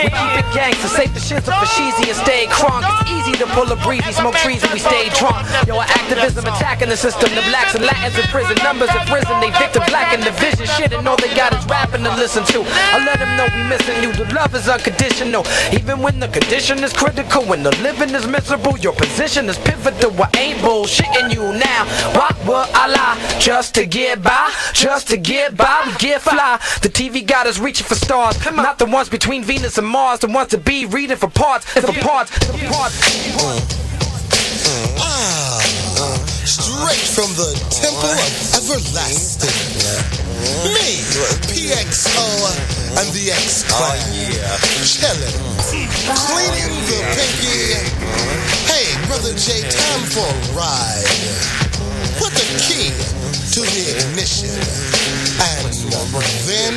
We keep it gangsta, safe the shits up for cheesy and stay crunk. It's easy to pull a breezy, smoke trees and we stay drunk. Yo, our activism attacking the system. The blacks and Latins in prison, numbers have risen. They victim black in the vision. Shit, and all they got is rapping to listen to. I let them know we missing you. The love is unconditional, even when the condition is critical. When the living is miserable, your position is pivotal. I ain't bullshitting you now. Why would I lie? Just to get by, just to get by. We get fly. The TV got us reaching for stars, not the ones between Venus and Mars. The ones to be reading for parts, for parts, for parts. Straight from the temple of everlasting. Me, PXO, and the X-Clan. Chillin', cleaning the pinky. Hey, Brother J, time for a ride. Put the key to the ignition. And then...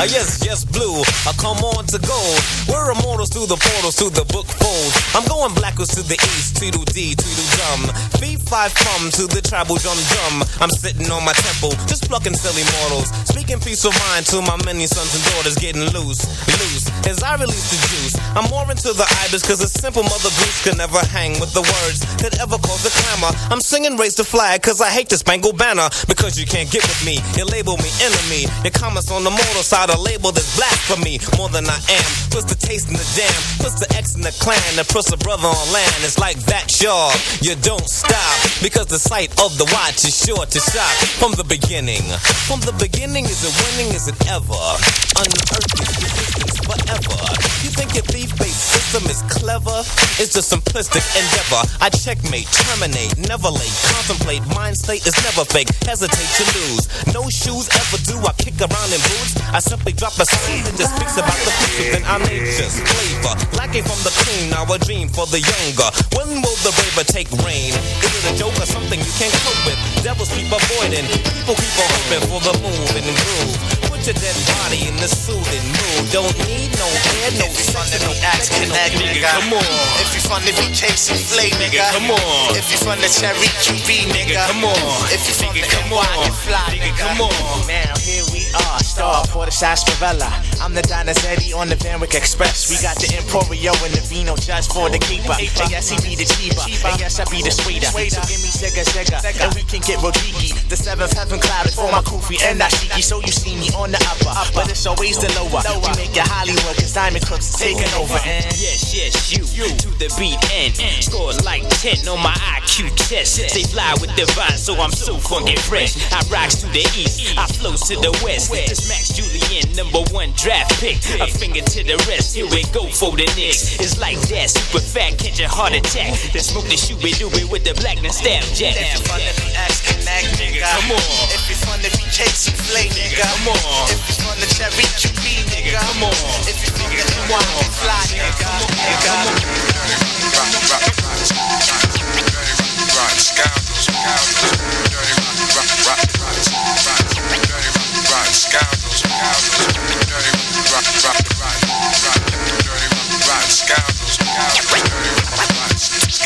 yes, blue, I come on to gold. We're immortals through the portals, to the book folds. I'm going backwards to the east, Tweedledee, Tweedledum. Fee, fi, fum, to the tribal dum-dum. I'm sitting on my temple, just plucking silly mortals. Speaking peace of mind to my many sons and daughters getting loose. As I release the juice, I'm more into the ibis, cause a simple mother goose could never hang with the words that ever cause a clamor. I'm singing raise the flag, cause I hate the spangled banner. Because you can't get with me, you label me enemy. Your comments on the mortal side are labeled as black for me, more than I am. Puts the taste in the jam, puts the X in the clan, and puts a brother on land. It's like that, y'all, you don't stop, because the sight of the watch is sure to shock. From the beginning, is it winning, is it ever? Unearthly resistance forever. You think your thief-based system is clever? It's a simplistic endeavor. I checkmate, terminate, never late, contemplate, mind state is never fake, hesitate to lose. No shoes ever do, I kick around in boots. I simply drop a scene that just speaks about the future, then I make just flavor. Lacking from the cream, now a dream for the younger. When will the raver take reign? Is it a joke or something you can't cope with? Devils keep avoiding, people keep on hoping for the move and groove. Put your dead body in the soothing mood. Don't need no air, no sun, no axe connect, nigga. Come on. If you from the BKC Flay, nigga. Come on. If you from the Cherry QB, nigga. Come on. If you from the come NY, on. fly, nigga. Come on. Now here we are, star for the sarsaparilla. I'm the Donizetti on the Van Wyck Express. We got the Emporio and the Vino just for the keeper. And yes, he be the cheaper. And yes, I be the sweeter. So give me Sega, and we can get real geeky. The seventh heaven clouded for my kufi and Nashiki. So you see me on the upper, but it's always the lower. We make it Hollywood, cause Diamond Crooks is taking over. And Yes, you to the beat and score like 10 on my IQ test. They fly with the vibe, so I'm so funky fresh. I rocks to the east, I flows to the west. This Max Julian, #1 draft pick. A finger to the rest, here we go for the Knicks. It's like that, super fat, catch a heart attack. Then smoke the shooby-dooby with the blackness stab jack. if you from the BX Connect, nigga. Come on. If you from the BKC Flay, nigga. Come on. If you from the Cherry QB, nigga. Come on. If you from the NY, fly, nigga. Rock scoundrels,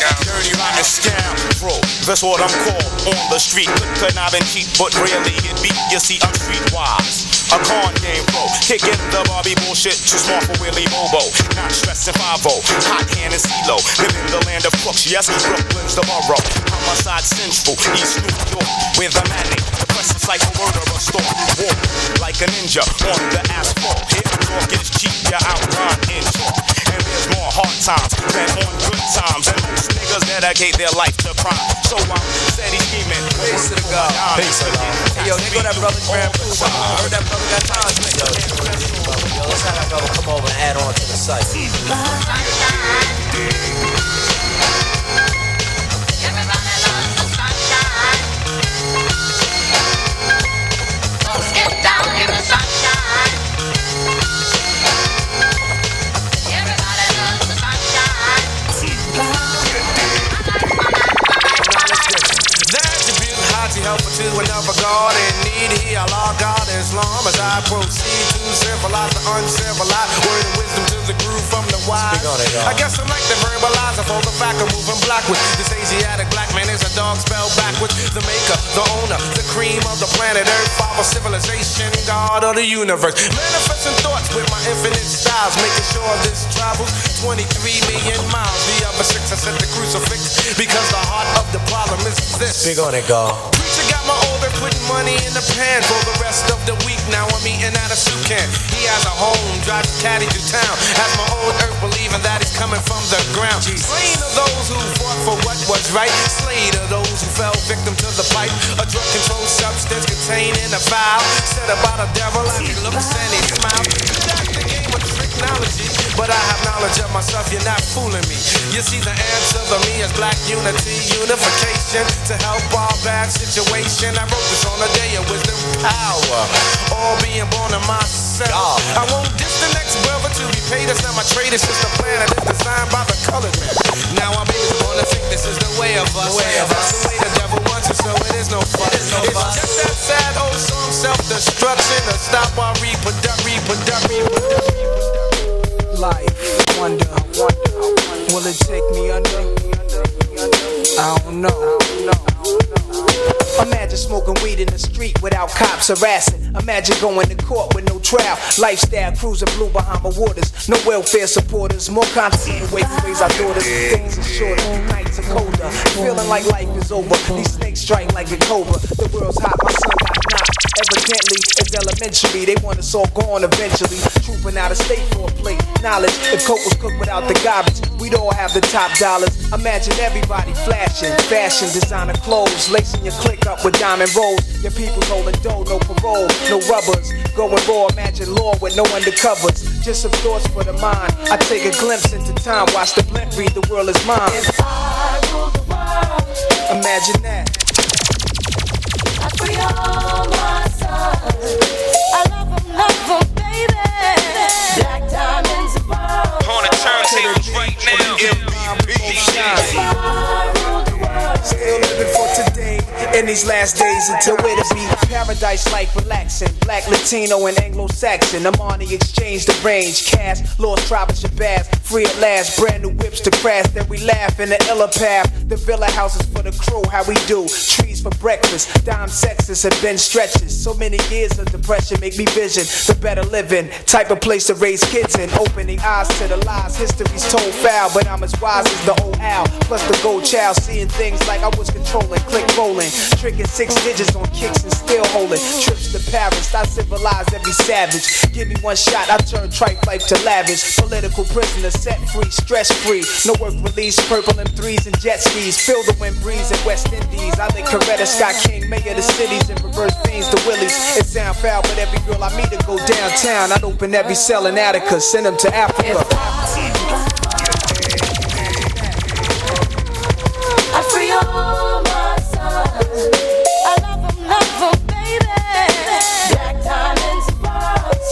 Dirty rotten scoundrel, that's what I'm called on the street. Could not been cheap, but rarely get beat. You see, I'm streetwise. A con game pro, kicking the Barbie bullshit, too smart for Willie Bobo. Not stressing 5-0, hot hand and CeeLo. Live in the land of crooks, yes, Brooklyn's the borough. Homicide central, East New York, with a manic. Depressing like a murderer, stalk. Walk like a ninja on the asphalt. Here, talk is cheap, you outrun in chalk. And there's more hard times than on good times. And most niggas dedicate their life to crime. So I'm steady scheming. Peace to the God. Peace to God. Hey, yo, they go that brother Graham. I heard that brother got time. Yo, let's have that brother come over and add on to the site. Everybody loves the sunshine. Let's get down in the sunshine. Everybody loves the sunshine. That's a bit hot to help to another God in need. He Allah God Islam as I proceed to civilize the uncivilized. Word of wisdom to the groove from the wise. I guess I'm like the verbalizer for the fact of moving blackwards. This Asiatic black man is a dog spelled backwards. The maker, the owner, the cream of the planet Earth, father civilization, God of the universe. Manifesting thoughts with my infinite styles, making sure this travels 23 million miles. The other 6 I set the crucifix because the heart of the problem is this. Big on it, God. Preacher got my older putting money in the pan for the rest of the week. Now I'm eating out of soup can. He has a home, drives his caddy through town. Has my old earth believing that he's coming from the ground. Slain are those who fought for what was right. Slayed are those who fell victim to the pipe. A drug controlled substance contained in a vial. Said about a devil as he looks and he smiles. That's the game of technology, but I have knowledge of myself. You're not fooling me. You see the answer to me is black unity, unification to help our bad situation. I wrote this on a day of wisdom, power. All being born of myself. I won't diss the next brother to be paid. That's not my trade. It's just a plan that is designed by the colored man. Now I'm able to think this is the way of us. That's the way the devil wants it, so it is no fun. It's just that sad old song, self-destruction, to stop our reproduction. Life, wonder, will it take me under? I don't know. Imagine smoking weed in the street without cops harassing. Imagine going to court with no trial. Lifestyle cruising blue Bahama waters. No welfare supporters. More constant away from raise our daughters. Days are shorter, nights are colder. Feeling like life is over. These snakes strike like a cobra. The world's hot, my son got knocked. Evidently, it's elementary. They want us all gone eventually. Trooping out of state for a plate. Knowledge, if coke was cooked without the garbage, we'd all have the top dollars. Imagine everybody flashing, fashion, designer clothes, lacing your click up with diamond rolls. Your people holding dough, no parole, no rubbers. Going raw, imagine law with no undercovers. Just some thoughts for the mind. I take a glimpse into time, watch the blimp read, the world is mine. If I rule the world, Imagine that. I free all my sons. I love them, baby. Black diamonds and pearls. On the turntables right now. If I rule the world, Still living for today. In these last days until where to be. Paradise life relaxing. Black, Latino, and Anglo-Saxon. I'm on the exchange, the range. Cash, lost tribe of Shabazz. Free at last, brand new whips to crash. Then we laugh in the illa path. The villa houses for the crew, how we do. Trees for breakfast. Dime sexes and bench stretches. So many years of depression make me vision the better living. Type of place to raise kids in. Opening eyes to the lies. History's told foul, but I'm as wise as the old owl. Plus the gold child, seeing things like I was controlling. Click rolling. Tricking 6 digits on kicks and still holding. Trips to Paris, I civilize every savage. Give me one shot, I turn tripe life to lavish. Political prisoner, set free, stress free. No work release, purple M3s and jet skis. Feel the wind breeze in West Indies. I think Coretta Scott King, mayor of the cities, and reverse fiends to Willies. It sound foul, but every girl I meet to go downtown. I'd open every cell in Attica, send them to Africa. I free all my sons. I love them, baby. Black diamonds and pearls.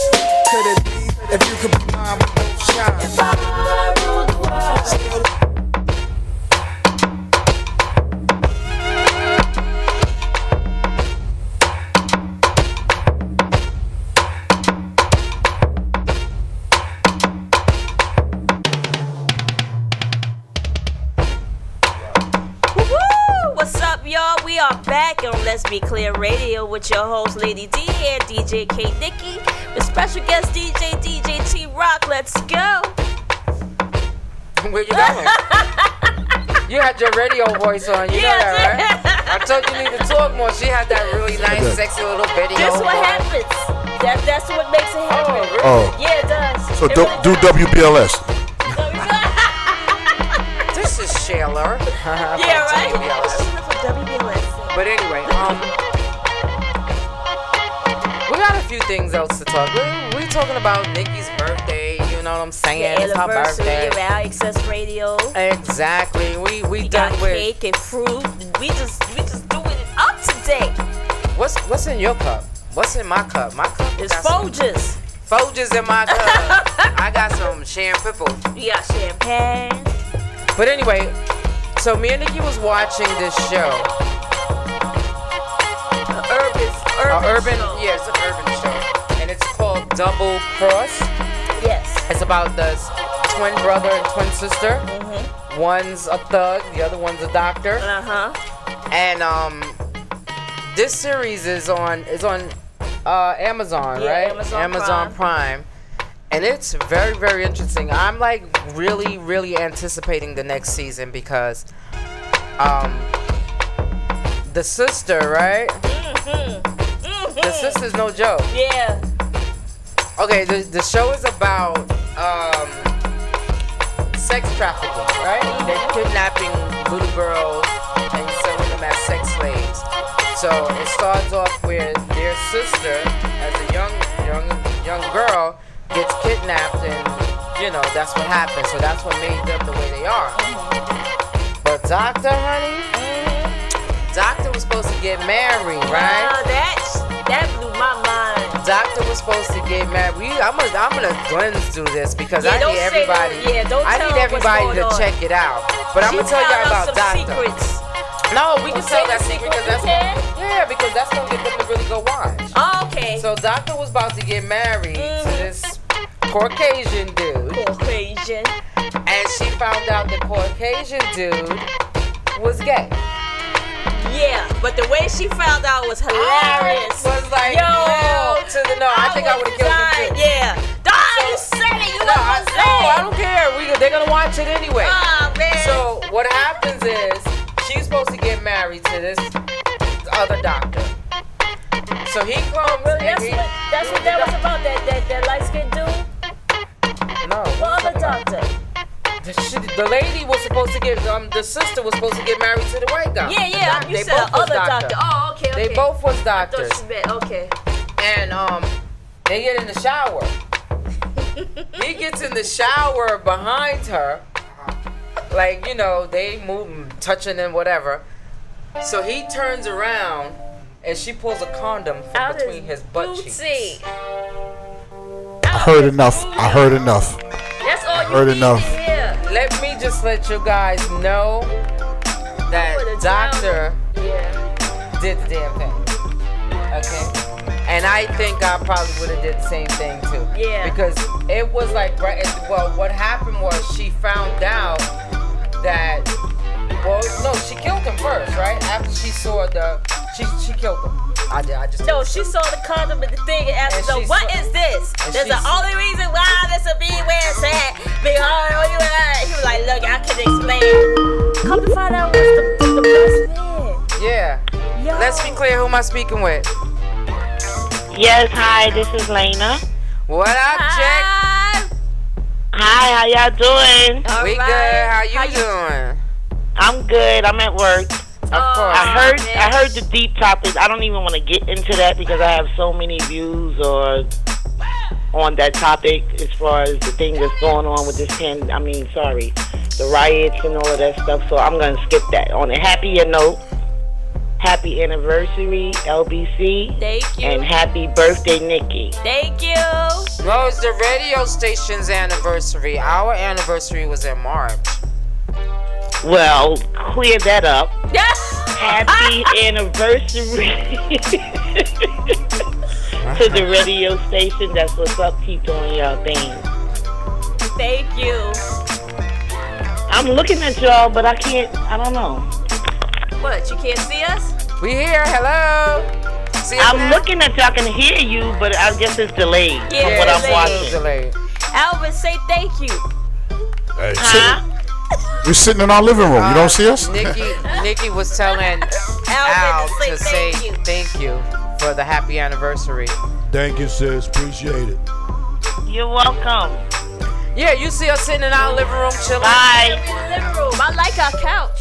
Could it be if you could be mine, we both shine? If I rule the world. Let's Be Clear Radio with your host, Lady D and DJ K Nikki, with special guest DJ T Rock. Let's go. Where you going? You had your radio voice on, you know that, right? I told you need to talk more. She had that really nice, sexy little video. That's what happens. That's what makes it happen. Oh, really? Oh. Yeah, it does. So It do really does. WBLS. This is Shaler. Yeah, right? But anyway, we got a few things else to talk. We talking about Nikki's birthday. You know what I'm saying? The It's her anniversary birthday. of Our Access Radio. Exactly. We got done with. cake and fruit. We just doing it up today. What's in your cup? What's in my cup? My cup It's got some Folgers. Folgers in my cup. I got some champagne. You got champagne. But anyway, so me and Nikki was watching this show. Urban show. Yeah, it's an urban show, and it's called Double Cross. Yes. It's about this twin brother and twin sister. One's a thug, the other one's a doctor. And this series is on Amazon, Yeah, right? Amazon Prime. And it's very, very interesting. I'm like really, really anticipating the next season because the sister, right? The sister's no joke. Yeah. Okay, the show is about sex trafficking, right? They're kidnapping little girls and selling them as sex slaves. So it starts off with their sister, as a young girl, gets kidnapped, and you know that's what happened. So that's what made them the way they are. But Doctor, honey, Doctor was supposed to get married, right? That blew my mind. Doctor was supposed to get married. I'm gonna Glenn's do this because Yeah, I don't need say everybody. no. Yeah, don't I tell need them everybody what's to going on. check it out. But I'm gonna tell y'all about some Doctor. secrets. No, we can Say tell the that secret secret because we can? because that's gonna get them to really go watch. Oh, okay. So Doctor was about to get married to this Caucasian dude. Caucasian. And she found out the Caucasian dude was gay. Yeah, but the way she found out was hilarious. I was like, yo, hell to the no. I think I would have killed him too. Yeah. You said it. You know what I'm No, saying? I don't care. They're gonna watch it anyway. Oh, man. So what happens is she's supposed to get married to this other doctor. So he comes. That's what that was about. That light skinned dude. No. What other doctor? The lady was supposed to get the sister was supposed to get married to the white guy. Yeah. You They said both was other doctor. Oh, okay. They both was I doctors. thought she meant okay. And they get in the shower. He gets in the shower behind her. Like, you know, they move, touching and whatever. So he turns around and she pulls a condom from between his butt cheeks. I heard enough. That's all Heard you need enough. to hear. Let me just let you guys know that Doctor did the damn thing. Okay? And I think I probably would have did the same thing too. Yeah. Because it was like, well, what happened was she found out that, well, no, she killed him first, right? After she saw she killed him. I just. No, she saw the condom and the thing and asked, so what is this? There's the only reason why this will be where it's at. He was like, look, I can explain. Come to find out what's the best man. Yeah. Yo. Let's be clear, who am I speaking with? Yes, hi, this is Lena. What up, chick? Hi, how y'all doing? We good. How you doing? I'm good. I'm at work. Of course. I heard the deep topics. I don't even want to get into that because I have so many views on that topic as far as the thing that's going on with this the riots and all of that stuff. So I'm going to skip that. On a happier note, happy anniversary, LBC. Thank you. And happy birthday, Nikki. Thank you. No, it's the radio station's anniversary. Our anniversary was in March. Well, clear that up. Happy anniversary to the radio station. That's what's up. Keep doing your thing. Thank you. I'm looking at y'all, but I don't know. What, you can't see us? We here. Hello. See us I'm now? looking at you. I can hear you, but I guess it's delayed Yeah, from what I'm delayed. watching. Delayed. Alvin, say thank you. Hey, Huh? we're sitting in our living room. You don't see us? Nikki was telling Al to say thank you for the happy anniversary. Thank you, sis. Appreciate it. You're welcome. Yeah, you see us sitting in our living room chilling. Bye. In the living room. I like our couch.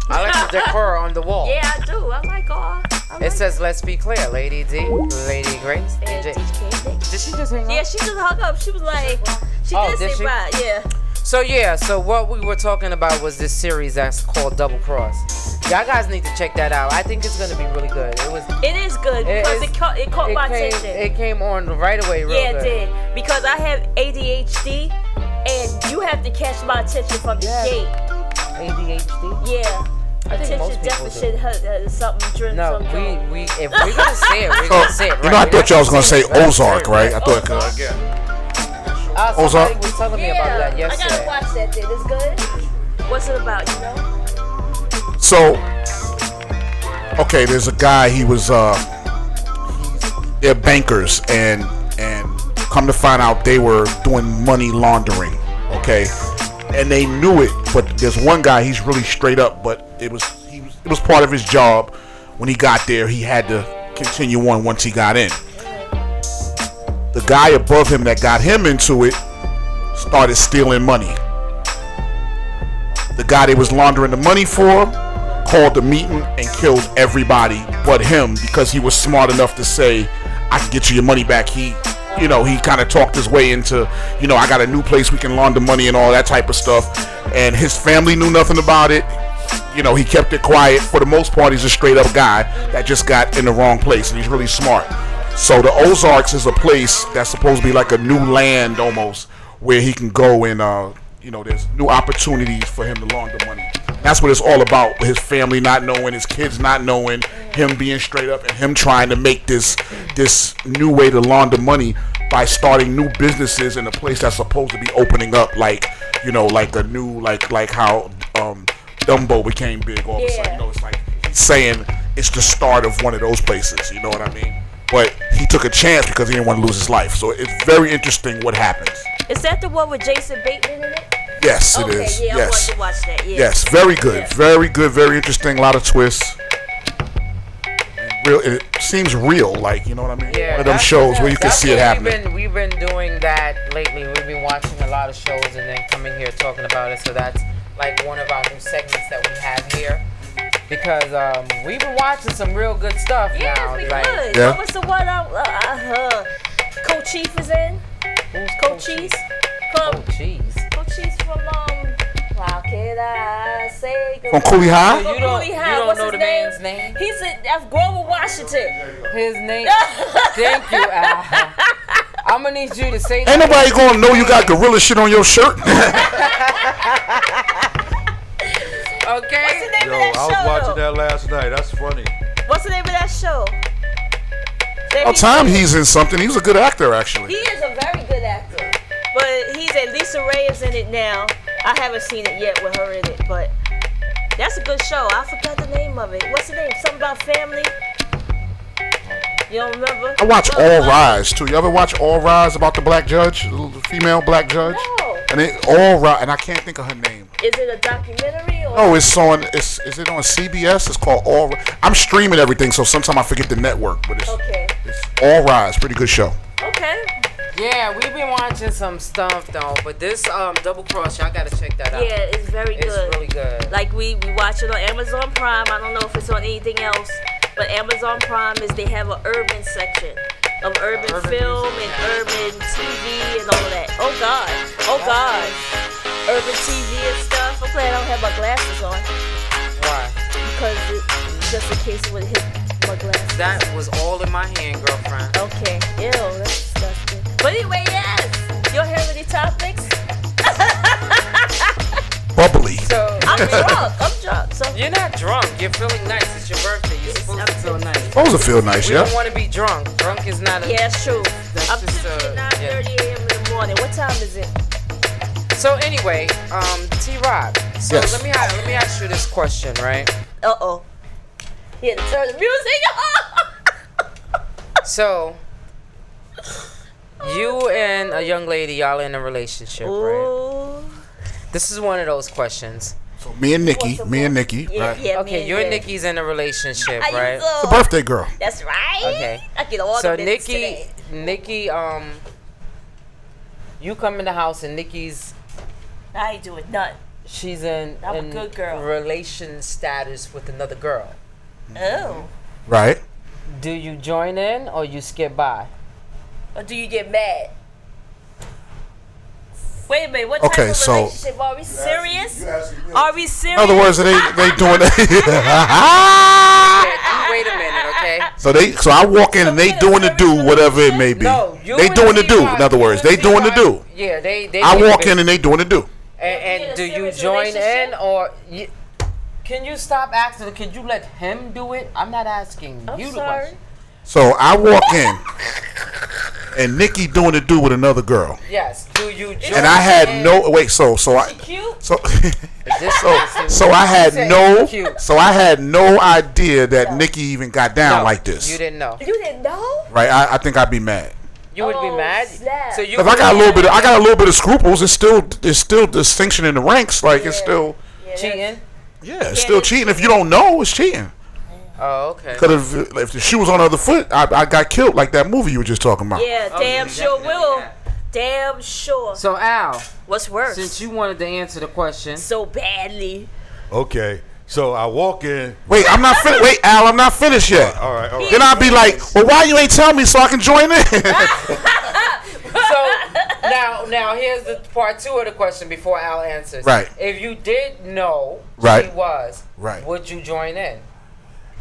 I like the decor on the wall. Yeah, I do. I like all. It says, let's be clear, Lady D, Lady Grace, And DJ. DJ. Did she just hang up? Yeah, she just hung up. She was like, she Oh, did did say she? bye. Yeah. So what we were talking about was this series that's called Double Cross. Y'all guys need to check that out. I think it's gonna be really good. It is good because it caught my attention. It came on right away, real Yeah, good. it did. Because I have ADHD, and you have to catch my attention from the gate. ADHD? Yeah. I think most Attention people deficit something driven. No, we if we're gonna say it, we're So, gonna say it. Right? you know, I thought y'all was gonna say Ozark, right? I thought. Somebody Ozark? was telling me about that I yesterday. gotta watch that thing. It's good. What's it about, you know? So, okay, there's a guy. He was they're bankers, and come to find out they were doing money laundering. Okay, and they knew it, but there's one guy. He's really straight up, but it was part of his job. When he got there, he had to continue on once he got in. The guy above him that got him into it started stealing money. The guy they was laundering the money for called the meeting and killed everybody but him because he was smart enough to say, I can get you your money back. He kind of talked his way into, I got a new place we can launder money and all that type of stuff. And his family knew nothing about it. He kept it quiet. For the most part, he's a straight up guy that just got in the wrong place, and he's really smart. So the Ozarks is a place that's supposed to be like a new land almost, where he can go and there's new opportunities for him to launder money. That's what it's all about. His family not knowing, his kids not knowing, him being straight up, and him trying to make this new way to launder money by starting new businesses in a place that's supposed to be opening up, like a new like how Dumbo became big all of a sudden. It's like he's saying it's the start of one of those places. You know what I mean? But he took a chance because he didn't want to lose his life. So it's very interesting what happens. Is that the one with Jason Bateman in it? Yes, okay, it is. Yeah, yes. I want to watch that. Yeah. Yes, very good. Yeah. Very good, very interesting. A lot of twists. It seems real, like, you know what I mean? Yeah, one of them shows where you can see it happening. We've been doing that lately. We've been watching a lot of shows and then coming here talking about it. So that's like one of our new segments that we have here. Because we've been watching some real good stuff now. Yes, we like, could. Yeah. What's the one Coach Chief is in? Who's Coach Chief? Oh, jeez. Coach Chief from how can I say? From Cooley High? You don't What's know his the man's name? He's in Grover, Washington. His name. Thank you, Al. I'm gonna need you to say that. Ain't nobody gonna know you got gorilla shit on your shirt. Okay. What's the name Yo, of that I was show? watching that last night. That's funny. What's the name of that show? About time he's in something. He's a good actor, actually. He is a very good actor. But he's at Lisa Ray is in it now. I haven't seen it yet with her in it, but that's a good show. I forgot the name of it. What's the name? Something about family? You don't remember? I watch All Rise too. You ever watch All Rise about the black judge, the female black judge? No. And it All Rise, and I can't think of her name. Is it a documentary or? No, it's on. Is it on CBS? It's called All. I'm streaming everything, so sometimes I forget the network. But it's All Rise. Pretty good show. Okay. Yeah, we've been watching some stuff though, but this Double Cross, y'all gotta check that out. Yeah, it's very good. It's really good. Like we watch it on Amazon Prime. I don't know if it's on anything else, but Amazon Prime they have an urban section of urban film and urban TV and all that. Oh God. Urban TV and stuff. I'm glad I don't have my glasses on. Why? Because just in case it would hit my glasses. That was all in my hand, girlfriend. Okay. Ew, that's disgusting. But anyway, yes. You don't have any topics? Bubbly. So I'm drunk. So you're not drunk. You're feeling nice. It's your birthday. You're supposed to feel nice. Supposed to feel nice, We yeah. don't want to be drunk. Drunk is not a. yeah, it's true. That's I'm just tipping at 9:30 a.m. in the morning. What time is it? So anyway, T-Rock. So Yes. let me ask you this question, right? Uh-oh. He had to turn the music off. So you and a young lady, y'all in a relationship, right? Ooh. This is one of those questions. So me and Nikki, Yeah, right? yeah, Okay, man, you and yeah. Nikki's in a relationship, How you right? doing? The birthday girl. That's right. Okay. I get all So the business today. Nikki, you come in the house and Nikki's I ain't doing nothing. she's in I'm a good girl. relation status with another girl. Oh. Right. Do you join in or you skip by? Or do you get mad? Wait a minute, what Okay, type of so- relationship? Are we serious? Are we serious? In other words, they doing that. Wait a minute, okay? So I walk in and they doing the do whatever it may be. No, you They and doing the do. T-Rock, In other you words, and they doing the T-Rock, do. Yeah, they I walk in and they doing the do. And do you serious join in relationship? or can you stop asking? Can you let him do it? I'm not asking I'm you the sorry. question. So I walk in and Nikki doing the do with another girl. Yes. Do you join And I had in? no wait. So I Cute? so This so I had said no cute. so I had no idea that Nikki even got down No, like this. You didn't know. You didn't know? Right? I think I'd be mad. You would be Oh, mad. snap. So you Cause I got a little bit of scruples. It's still distinction in the ranks. Like it's still cheating. it's still cheating. If you don't know, it's cheating. Oh, okay. Cause if the shoe was on the other foot, I got killed like that movie you were just talking about. Yeah, damn sure will. Damn sure. So Al, What's worse? since you wanted to answer the question, So badly. Okay. So I walk in. Wait, I'm not finished. Wait, Al, I'm not finished yet. All right. Then I'll be like, well, why you ain't tell me so I can join in? so now here's the part 2 of the question before Al answers. Right. If you did know Right. she was, Right. would you join in?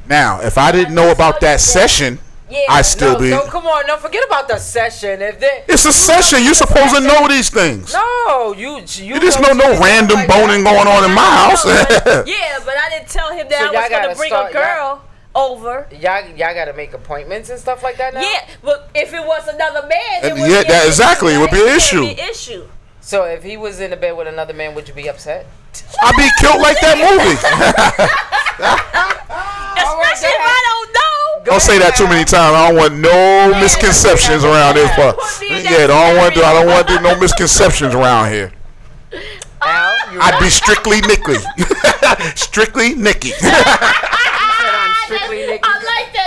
Now, if I didn't know about that session, Yeah. I still be. No, come on, don't forget about the session. If they, It's a session. You're supposed to know these things. no, you You just know no random boning going on in my house. Yeah, but I didn't tell him that So I y'all was going gotta to bring start- a girl over. Y'all gotta make appointments and stuff like that now. Yeah, but if it was another man, it And would yeah, be that an exactly, it would be an right? issue. It would be an issue. So if he was in the bed with another man, would you be upset? I be killed like that movie. Especially if I don't know. Don't say that too many times. I don't want no misconceptions around this part. Put me in Yeah, that I don't want scenario. no misconceptions around here. Al, you I'd be strictly Nikki. Strictly Nikki. I'm strictly Nikki. I like that.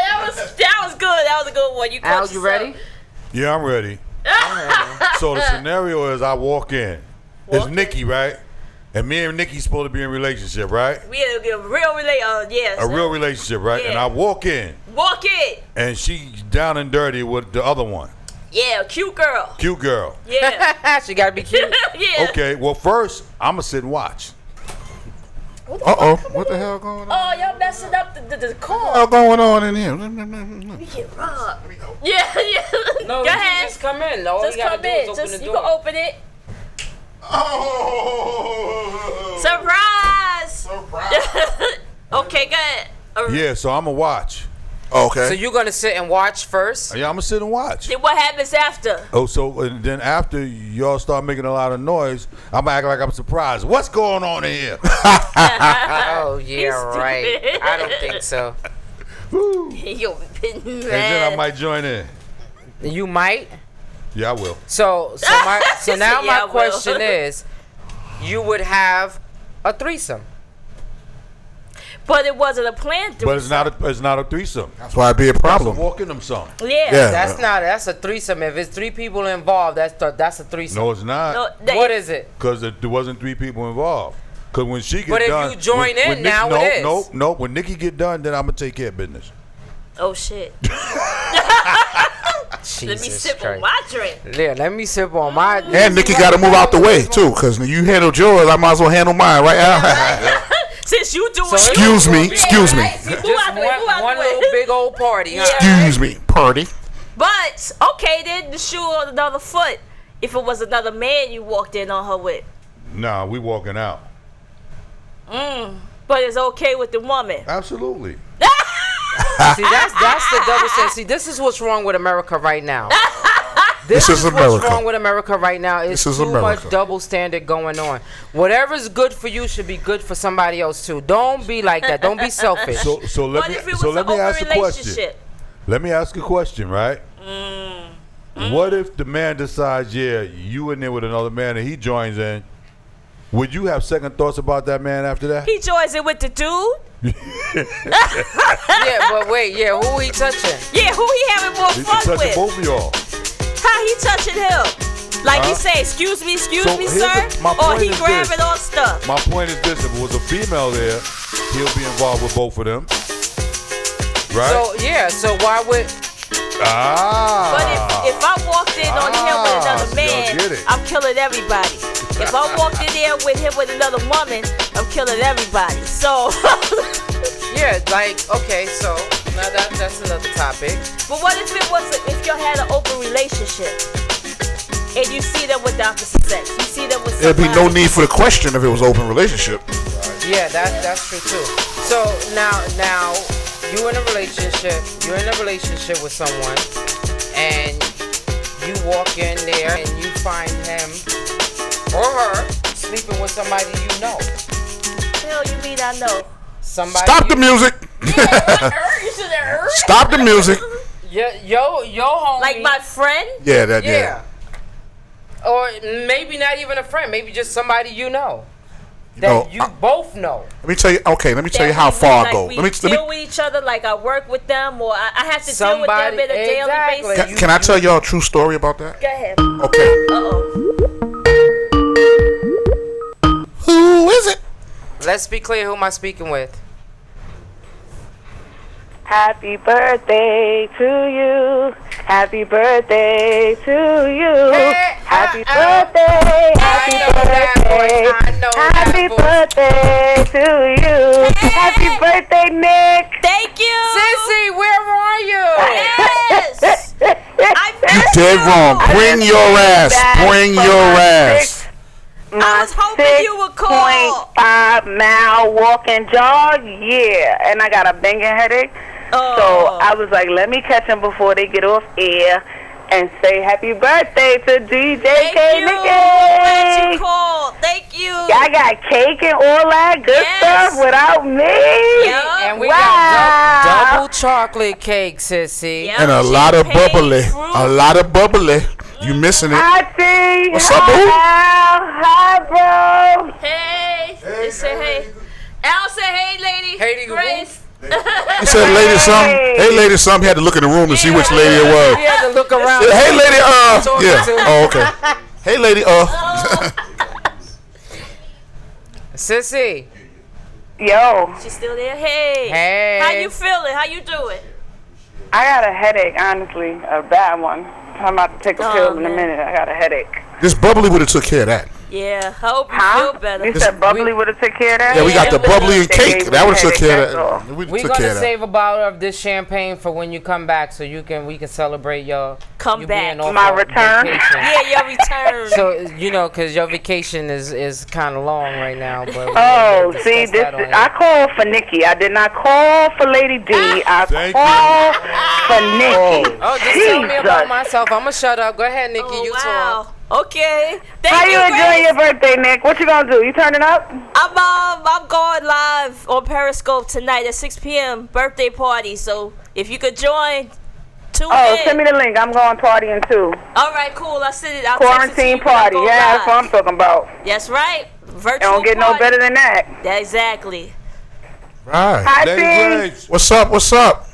That was good. That was a good one. You Al, caught you yourself. ready? Yeah, I'm ready. So the scenario is I walk in. It's Nikki, right? And me and Nikki supposed to be in a relationship, right? We had a real yes. A real relationship, right? And Yeah. I walk in, Walk in. and she's down and dirty with the other one. Yeah, cute girl. Cute girl. Yeah. She gotta be cute. Yeah. Okay, well, first, I'm going to sit and watch. Uh-oh. What the hell going on? Oh, y'all messing up the What car. going on in here? We get robbed. Yeah, yeah. No, Go you can ahead. just come in. All Just you gotta come do is in. open Just the you door. can open it. Oh. Surprise. Surprise. Okay, good. Yeah, so I'm going to watch. Okay. So you're gonna sit and watch first? Yeah, I'm going to sit and watch. Then what happens after? Oh, so and then after y'all start making a lot of noise, I'm going to act like I'm surprised. What's going on in here? Oh yeah, He's right. stupid. I don't think so. You've been mad. And then I might join in. You might. Yeah, I will. So now Yeah, my I will. question is, you would have a threesome. But it wasn't a plan. But it's not a threesome. That's why it'd be a That's a problem. walk in them song. Yeah. Yeah. That's a threesome. If it's 3 people involved, that's a threesome. No, it's not. No, What is it? Because there wasn't 3 people involved. Because when she get But if done, you join in, now no, it is. No. When Nikki get done, then I'm gonna take care of business. Oh shit. Let me Jesus sip on Christ. my drink. Yeah, let me sip on my. And Nikki got to move out the way, too, because you handled yours. I might as well handle mine, right, Al? Since you doing Excuse me. Excuse me. Move out the way, move out One the way. little big old party, huh? Excuse me. Party. But okay, then the shoe on another foot. If it was another man you walked in on her with, Nah, we walking out. but it's okay with the woman. Absolutely. See, that's the double sense. See, this is what's wrong with America right now. This is what's America. wrong with America right now. This It's is too America. much double standard going on. Whatever's good for you should be good for somebody else too. Don't be like that. Don't be selfish. So let What me if it was so an let me open ask a question. relationship? Let me ask a question, right? What if the man decides, yeah, you in there with another man, and he joins in? Would you have second thoughts about that man after that? He joins in with the dude. Yeah, but wait, yeah, who he touching? Yeah, who he having more He fun touching with? both of y'all. How he touching him? Like he Huh? say, excuse me, So sir, here's my or point he is grabbing this. on stuff. My point is this: if it was a female there, he'll be involved with both of them, right? So yeah, so why would? But if I walked in on him with another y'all man, get it. I'm killing everybody. If I walked in there with him with another woman, I'm killing everybody. So, Yeah, like okay, so now that's another topic. but what if it was if you had an open relationship and you see them with the opposite sex? You see them with There'd be no somebody- need for the question if it was open relationship. Yeah, that's true too. So now you're in a relationship. You're in a relationship with someone, and you walk in there and you find him or her sleeping with somebody you know. Hell, you mean I know? Somebody. Stop the music. You should have heard. Stop the music. Yo, homie. Like my friend? Yeah, that. Yeah. Yeah. Or maybe not even a friend. Maybe just somebody you know. You That know, you both know. let me tell you. Okay, let me tell you That how we- far like I go. We Let me. deal with each other like I work with them, or I have to deal with Somebody- them on a daily exactly. basis. Can I tell y'all a true story about that? Go ahead. Okay. Who is it? Let's be clear. Who am I speaking with? Happy birthday to you. Happy birthday to you. Happy birthday. Happy birthday. Happy birthday to you. Happy birthday, Nick. Thank you. Sissy, where are you? Yes. You dead wrong. Bring your ass. Bring your ass. I was hoping you would call. 6.5 mile walking jog, yeah. And I got a banging headache. Oh. So I was like, let me catch them before they get off air and say happy birthday to DJ Thank K. you. Nicky. Glad you called. Thank you. I got cake and all that good stuff without me. Yup. And we Wow. got double chocolate cake, Sissy. Yep. And a lot of Champagne, bubbly. fruit. A lot of bubbly. You missing it? Hi, T. What's up, boo? Hi, bro. Hey. They say hey. Al said hey, lady. Hey, Grace. He said, "Lady, some. Hey, lady, some." He had to look in the room to see which lady it was. We had to look around. Hey, lady, Talking yeah. to- Oh, okay. Hey, lady, Sissy. Yo, She's still there. Hey. Hey. How you feeling? How you doing? I got a headache, honestly, a bad one. I'm about to take a Oh, pill in a man. minute. I got a headache. This bubbly would have took care of that. Yeah. I hope you Huh? feel better. You said bubbly would have took care of that? Yeah, we got the bubbly and They cake. gave That me would have took headache, care of that's all. that. We We're took care gonna of that. save a bottle of this champagne for when you come back, so we can celebrate your Come you back. being off My on return? vacation. Yeah, your return. So you know, cause your vacation is kind of long right now. But we're Oh, gonna see, discuss this that on I air. called for Nikki. I did not call for Lady D. I Thank called for Nikki. Oh, just tell me about Jesus. myself. I'ma shut up. Go ahead, Nikki. Oh, you wow. talk. Okay. Thank How you Grace. enjoying your birthday, Nick? What you gonna do? You turning up? I'm going live on Periscope tonight at 6 p.m. birthday party. So if you could join, tune Oh, in. send me the link. I'm going partying too. All right, cool. I'll send it. I'll text it to Quarantine you when I party. go Yeah, that's what live. I'm talking about. That's right. Virtual It don't get no party. better than that. Yeah, exactly. Right. Hi, Lady T. Grace. What's up? What's up?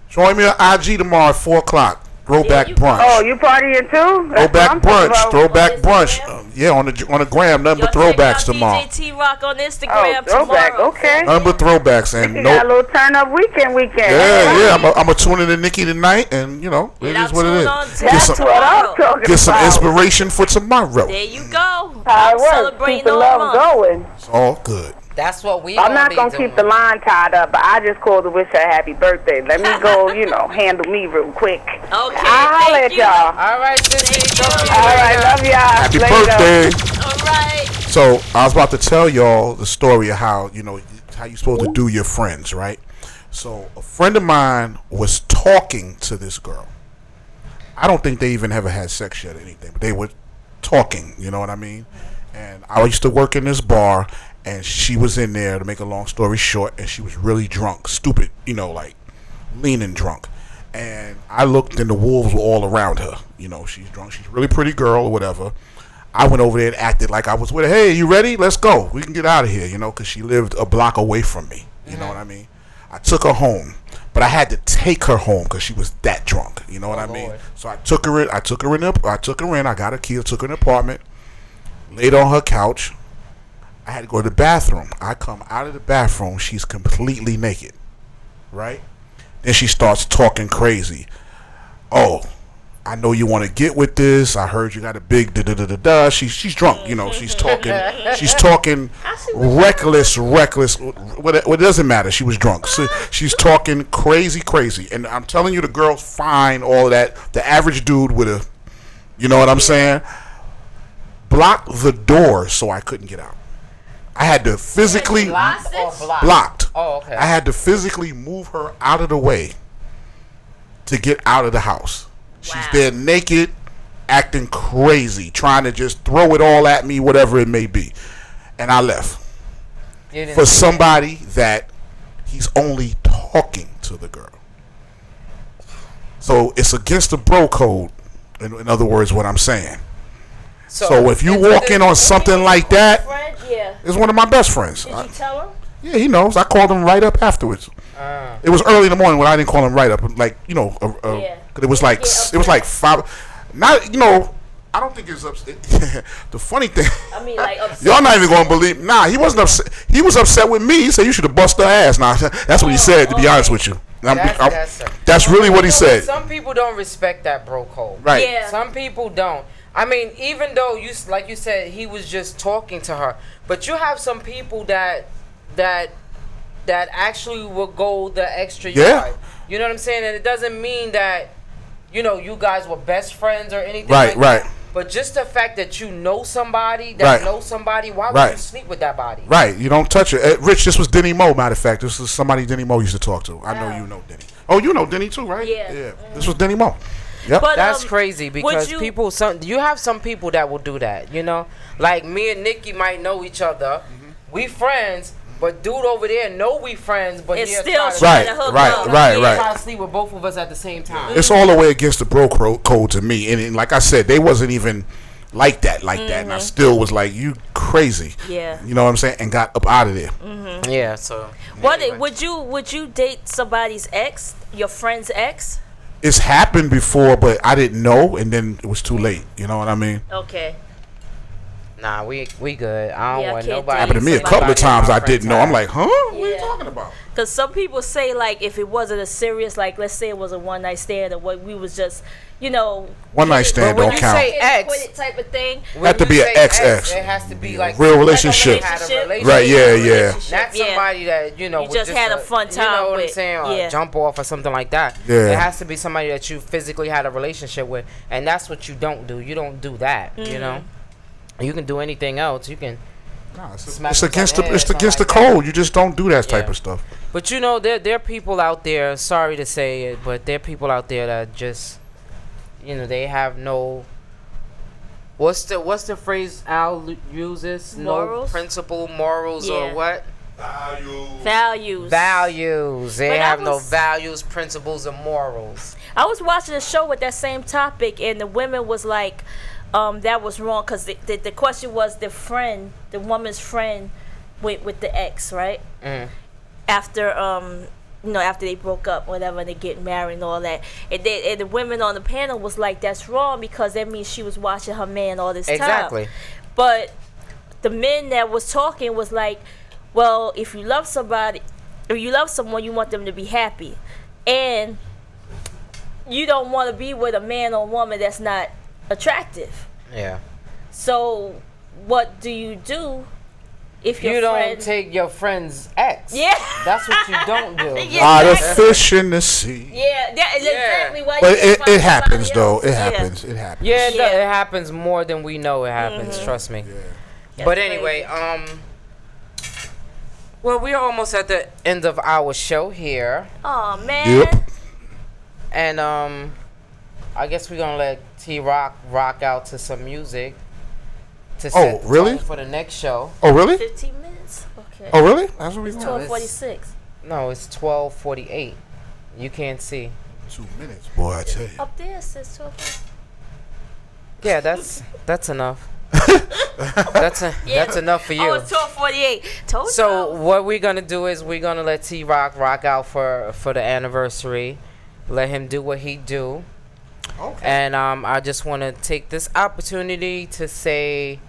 Join me on IG tomorrow at 4 o'clock. Throwback There you go. brunch. Oh, you partying too? That's what Throwback I'm talking brunch. about. Throwback On brunch. Instagram? Yeah, on the gram. Nothing but Y'all check out throwbacks tomorrow. DJ T-Rock on Oh, Instagram throwback. tomorrow. Okay. Nothing but throwbacks and You got a no. little turn up weekend. Yeah. I'm gonna tune in to Nikki tonight, and you know, And it I'll is what it tune is. on to Get That's some, what I'm talking get some about. inspiration for tomorrow. There you go. How it I'm works. Keep celebrating the all love month. going. It's all good. That's what we. I'm not be gonna doing. keep the line tied up, but I just called to wish her a happy birthday. Let me go, handle me real quick. Okay. I'll holler Thank at you. y'all. All right, Sissy. Go you. ahead. All right, love y'all. Happy Later. birthday. All right. So I was about to tell y'all the story of how how you supposed to do your friends, right? So a friend of mine was talking to this girl. I don't think they even ever had sex yet or anything, but they were talking, you know what I mean? And I used to work in this bar, and she was in there, to make a long story short, and she was really drunk, stupid, you know, like leaning drunk. And I looked, and the wolves were all around her. You know, she's drunk, she's a really pretty girl or whatever. I went over there and acted like I was with her. Hey, you ready? Let's go. We can get out of here, you know, because she lived a block away from me. You know what I mean? I took her home, but I had to take her home because she was that drunk. You know what I mean? So I took her in. I got a key. I took her in the apartment. Laid on her couch. I had to go to the bathroom. I come out of the bathroom. She's completely naked. Right? Then she starts talking crazy. Oh, I know you want to get with this. I heard you got a big da-da-da-da-da. She's drunk, you know. She's talking reckless. Well, it doesn't matter. She was drunk. So she's talking crazy. And I'm telling you, the girl's fine, all of that. The average dude with a, you know what I'm saying? Blocked the door so I couldn't get out. I had to physically... Blocked. Oh, okay. I had to physically move her out of the way to get out of the house. She's there naked, acting crazy, trying to just throw it all at me, whatever it may be. And I left. For somebody that he's only talking to the girl. So it's against the bro code, in other words, what I'm saying. So if you walk in on something like that, it's one of my best friends. Did you tell him? Yeah, he knows. I called him right up afterwards. It was early in the morning when I didn't call him right up. Like, you know, it was like 5. Not, you know, I don't think it's upset. The funny thing, I mean, like upset. Y'all not even gonna believe. Nah, he wasn't upset. He was upset with me. He said you should have bust her ass. Nah, that's what he said. To be honest with you, that's really what he said. Some people don't respect that bro code. Right. Yeah. Some people don't. I mean, even though you, like you said, he was just talking to her, but you have some people that actually will go the extra yard. You know what I'm saying? And it doesn't mean that, you know, you guys were best friends or anything like that. But just the fact that you know somebody that knows somebody, why would you sleep with that body? Right. You don't touch it. Rich, this was Denny Moe, matter of fact. This is somebody Denny Moe used to talk to. I know you know Denny. Oh, you know Denny too, right? Yeah. This was Denny Moe. Yep. But, that's crazy because you have some people that will do that, you know? Like me and Nikki might know each other. We friends. But dude over there know we friends, but it's he'll still trying to hook up. Try to sleep with both of us at the same time. It's all the way against the bro code to me. And like I said, they wasn't even like that. And I still was like, you crazy. Yeah. You know what I'm saying? And got up out of there. Yeah, so. What would you date somebody's ex, your friend's ex? It's happened before, but I didn't know, and then it was too late. You know what I mean? Okay. Nah, we good. I don't want nobody. Happened to me a couple of times. I didn't know. I'm like, huh? What are you talking about? Because some people say, like, if it wasn't a serious, like, let's say it was a one night stand, or what we was just, you know, one night stand don't count. Say ex type of thing. Have to be an ex. It has to be like real relationship. Right? Yeah. Not somebody that you just had a fun time. You know what with. I'm saying? Or jump off or something like that. Yeah. It has to be somebody that you physically had a relationship with, and that's what you don't do. You don't do that. You know. You can do anything else. You can. It's against the code. You just don't do that type of stuff. But you know, there are people out there. Sorry to say it, but there are people out there that just, you know, they have no. What's the phrase Al uses? Morals? No principle, morals, or what? Values. They have no values, principles, or morals. I was watching a show with that same topic, and the women was like, that was wrong because the question was the woman's friend with the ex, right? After after they broke up, whatever, and they get married and all that, and the women on the panel was like, that's wrong because that means she was watching her man all this time. Exactly. But the men that was talking was like, well, if you love somebody, or you love someone, you want them to be happy, and you don't want to be with a man or woman that's not attractive. Yeah. So what do you do if you don't take your friend's ex? Yeah. That's what you don't do. The fish in the sea. Yeah, that's exactly why. But it happens though. It happens. It happens. Yeah, it happens more than we know it happens. Trust me. Yeah. But anyway, well, we're almost at the end of our show here. Oh man. Yep. And I guess we're gonna let T-Rock rock out to some music. To Oh, set the really? tone for the next show. Oh, really? 15 minutes? Okay. Oh, really? That's what we It's doing? 12:46. No, it's 12:48. You can't see. 2 minutes, boy. I tell you. Up there it says 12:46. Yeah, that's enough. That's enough for you. Oh, it's 12:48. Told So you. what we're gonna do is we're gonna let T-Rock rock out for the anniversary. Let him do what he do. Okay. And I just want to take this opportunity to say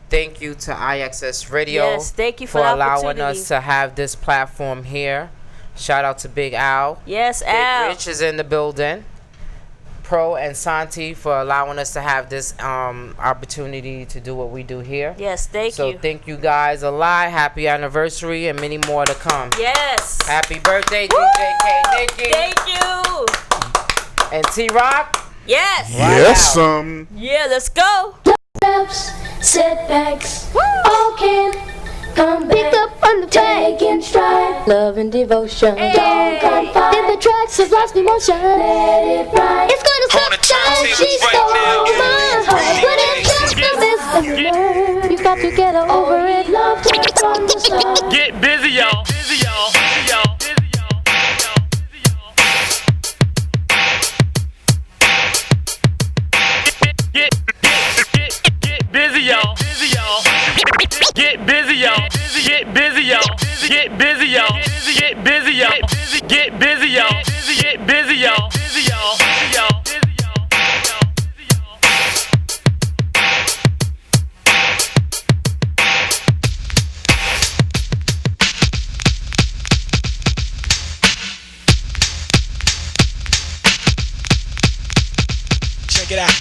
thank you to IXS Radio. Yes, thank you for the allowing opportunity. us to have this platform here. Shout out to Big Al. Yes, Big Al. Rich is in the building. Pro and Santi for allowing us to have this opportunity to do what we do here. Yes, thank you. So thank you guys a lot. Happy anniversary and many more to come. Yes. Happy birthday, DJ K. Nikki. Thank you. And T-Rock. Yes. Yes, Yeah, let's go. Ups, setbacks, all can come back. Pick up on the take in stride. Love and devotion. Don't confide in the tracks of lost emotion. Let it ride. It's gonna stop she stole my heart. But it's just the best of the word. You got to get over it. Love her from the start. Get busy, y'all. Busy, y'all. Busy, y'all. Get busy, y'all. Busy, y'all. Get busy, y'all. Get busy, y'all. Get busy, y'all. Get busy, y'all. Get busy, y'all. Get busy, y'all. Busy, y'all. Busy, y'all. Check it out.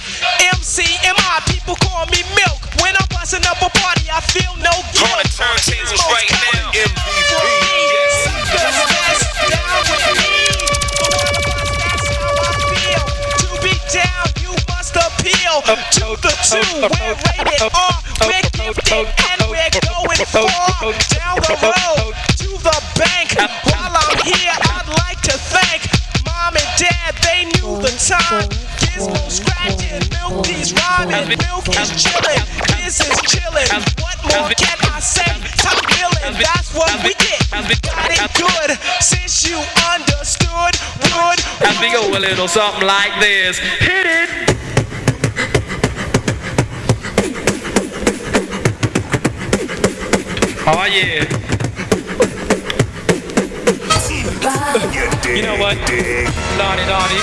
MCMI, people call me Milk. When I'm busting up a party, I feel no guilt. On the turntables right now. MVP. Just dance down with me. For all of us, that's how I feel. To be down, you must appeal to the two. We're rated R, we're gifted, and we're going far down the road to the bank. While I'm here, I'd like to thank Mom and Dad. They knew the time. Gizmo scratching, Milk is rhyming, Milk is chilling, Giz is chilling. What more can I say? Top billing, that's what we get. Got it good since you understood. Would As we go a little something like this. Hit it. Oh yeah. You know what? Lottie, Lottie.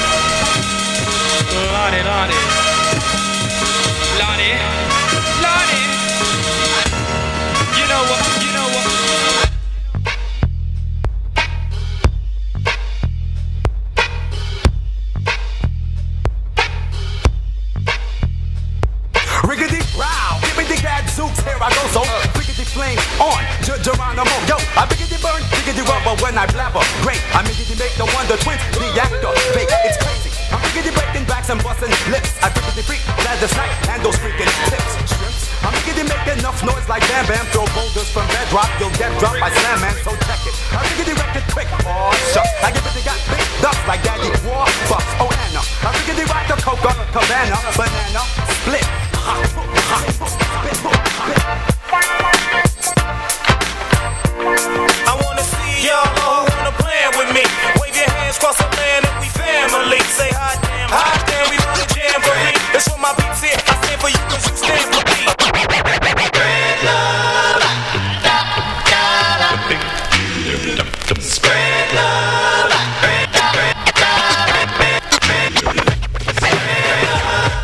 Lottie, Lottie. Lottie. Lottie. You know what? You know what? Riggedy row, biggity gadzooks, here I go, so biggity flame on, Geronimo, yo, I biggity burn, biggity rubber when I blabber, great, I biggity make the wonder twins, the actor, fake, it's crazy, I'm biggity breaking backs and busting lips, I biggity freak, glad the sight, and those freaking tips, shrimps, I'm biggity make enough noise like Bam Bam, throw boulders from bedrock, you'll get dropped by Slam Man, so check it, I biggity wreck it quick, oh shucks, I give it the got big ducks like Daddy War Bucks, oh Anna, I biggity rock the Coca Cabana, banana, split, I wanna see y'all who wanna plan with me. Wave your hands across the land if we family. Say hot damn, we run a jamboree. That's what my beats here. I stand for you 'cause you stand for me. Spread love, spread love, spread love.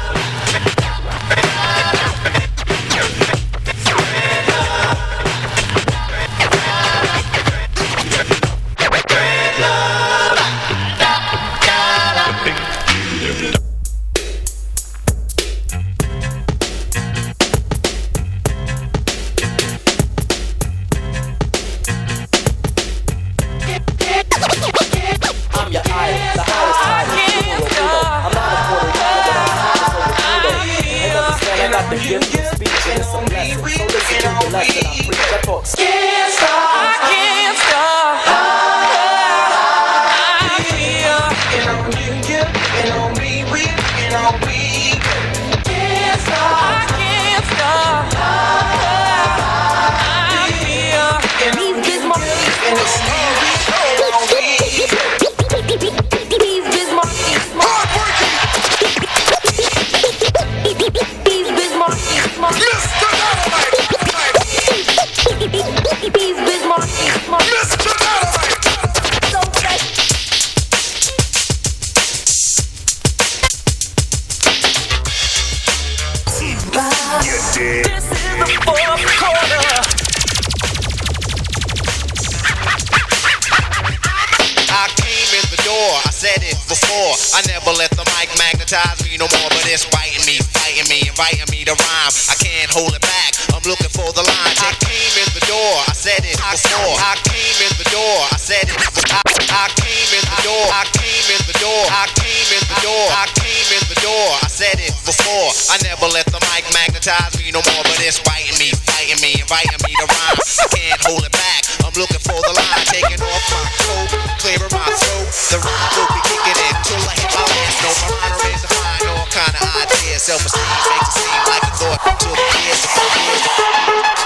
before. I never let the mic magnetize me no more, but it's biting me, fighting me, inviting me to rhyme. I can't hold it back, I'm looking for the line. I came in the door, I said it before. I came in the door, I said it. I came in the door, I came in the door, I came in the door, I came in the door. I said it before. I never let the mic magnetize me no more, but it's biting me, fighting me, inviting me to rhyme. I can't hold it back, I'm looking for the line. Taking off my coat, clearing my throat. The rhyme will be kicking in till I hit my last note. My mind remains to find all kind of ideas. Self-esteem makes it seem like a thought till the years.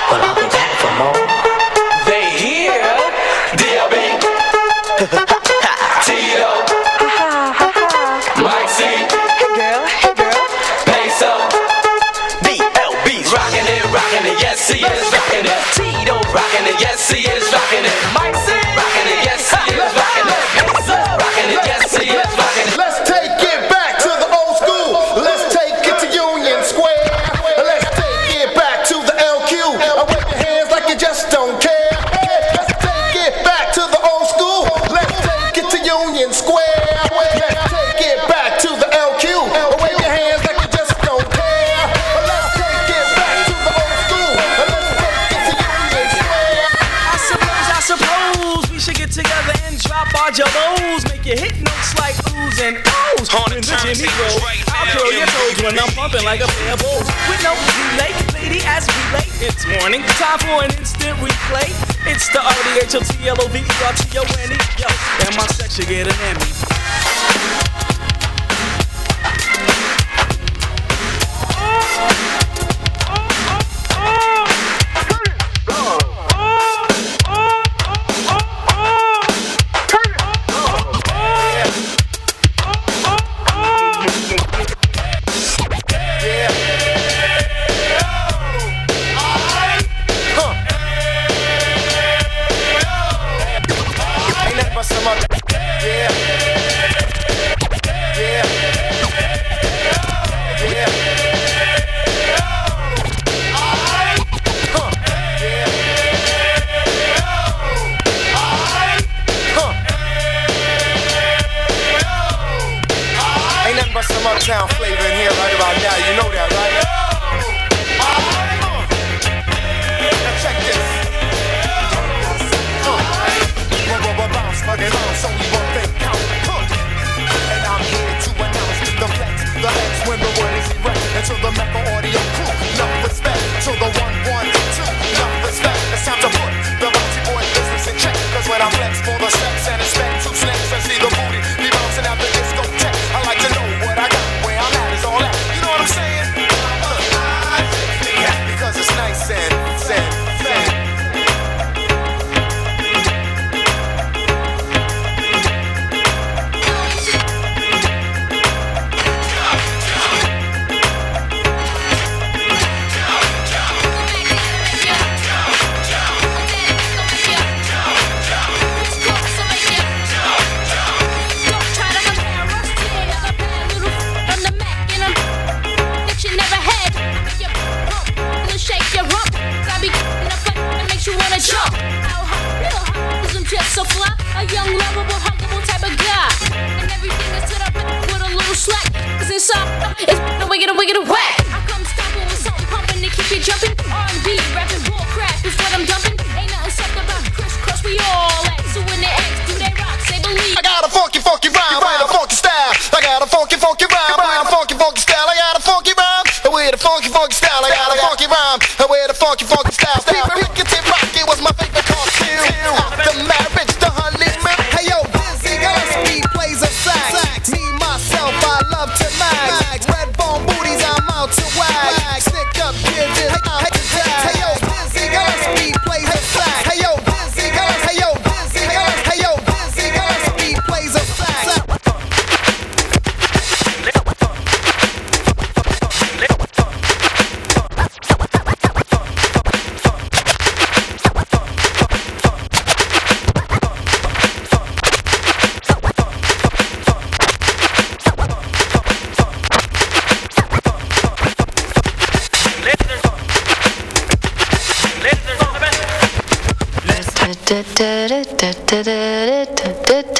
But I'll be back for more. They here, D.O.B. Tito, Mike C, hey girl, Peso, B.L.B.'s rockin' it, yes he is rockin' it. Tito rockin' it, yes he is rockin' it. Mike C rockin' it, yes he is rockin' it. Peso rockin' it, yes he is rockin' it. Let's take it back to the old school. Let's take it to Union Square. Let's take it back to the LQ. Wave your hands like you just don't care. Let's take it back to the old school. Let's take it to Union Square. Let's take it back to the LQ. Wave your hands like you just don't care. Let's take it back to the old school. Let's take it to Union Square. I suppose we should get together and drop our jabos. Make your hit notes like oohs and ohs. When the Jimmy grows, I'll curl your toes when I'm pumping like a pair of bulls. With no delay, lady, as we late, it's morning. Time for an instant replay. It's the RDHOTLOVERTONE. Yo, and my sex should get an Emmy. Uptown flavor in here right about now, you know that, right? Now check this. Bounce, fucking bounce, only one thing count. And I'm here to announce the flex, the X when the word is erect. And to the Mecca audio crew, enough respect. To the 1, 1, 2, enough respect. It's time to put the bouncy boy business in check. Cause when I flex for the sex and expect to snakes and see the booty be bouncing out the disco tech. I like to know what I got, where I'm at is all that. You know what I'm saying? Because it's nice and jump. How hot, real hot, 'cause I'm just so fly. A young, lovable, huggable type of guy. And everything is set up with a little slack. 'Cause inside, it's the wicked whack. I come stomping with something pumping to keep you jumping. R&B, rapping, bull crap is what I'm dumping. Ain't nothing soft about crisscross, we all act. So when they ask, do they rock, say believe. I got a funky rhyme with a funky style. I got a funky rhyme with a funky style. I got a funky rhyme with a funky style. I got a funky rhyme with a funky style. Rickety Rocky was my favorite cartoon. After marriage, the honeymoon. Hey yo, Dizzy Gillespie plays a sax. Me, myself, I love to mag. Red bone booties, I'm out to wag. Stick up kids, hey yo, Dizzy Gillespie plays a sax. Hey yo, Dizzy Gillespie, hey yo, Dizzy Gillespie, hey yo, Dizzy Gillespie plays a sax. Da da da da da da da da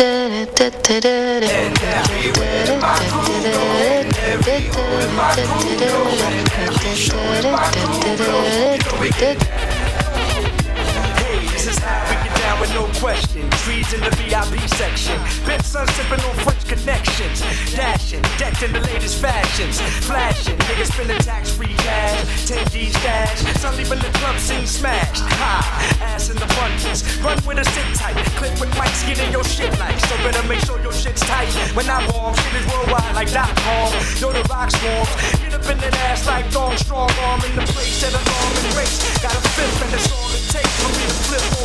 This is how we get down with no question. Trees in the VIP section. Big sun sipping on French connections. Dashing, decked in the latest fashions. Flashing, niggas spending tax-free cash. 10G stash. Some leaving the club scene smashed. Ha, ass in the bunches. Run with a sit tight. Clip with mics, get in your shit like. So better make sure your shit's tight. When I bomb, shit is worldwide like .com. Yo, the rock swarms. Get up in that ass like Thong Strong Arm in the place. Set alarm and race. Got a fifth and that's all it takes for me to flip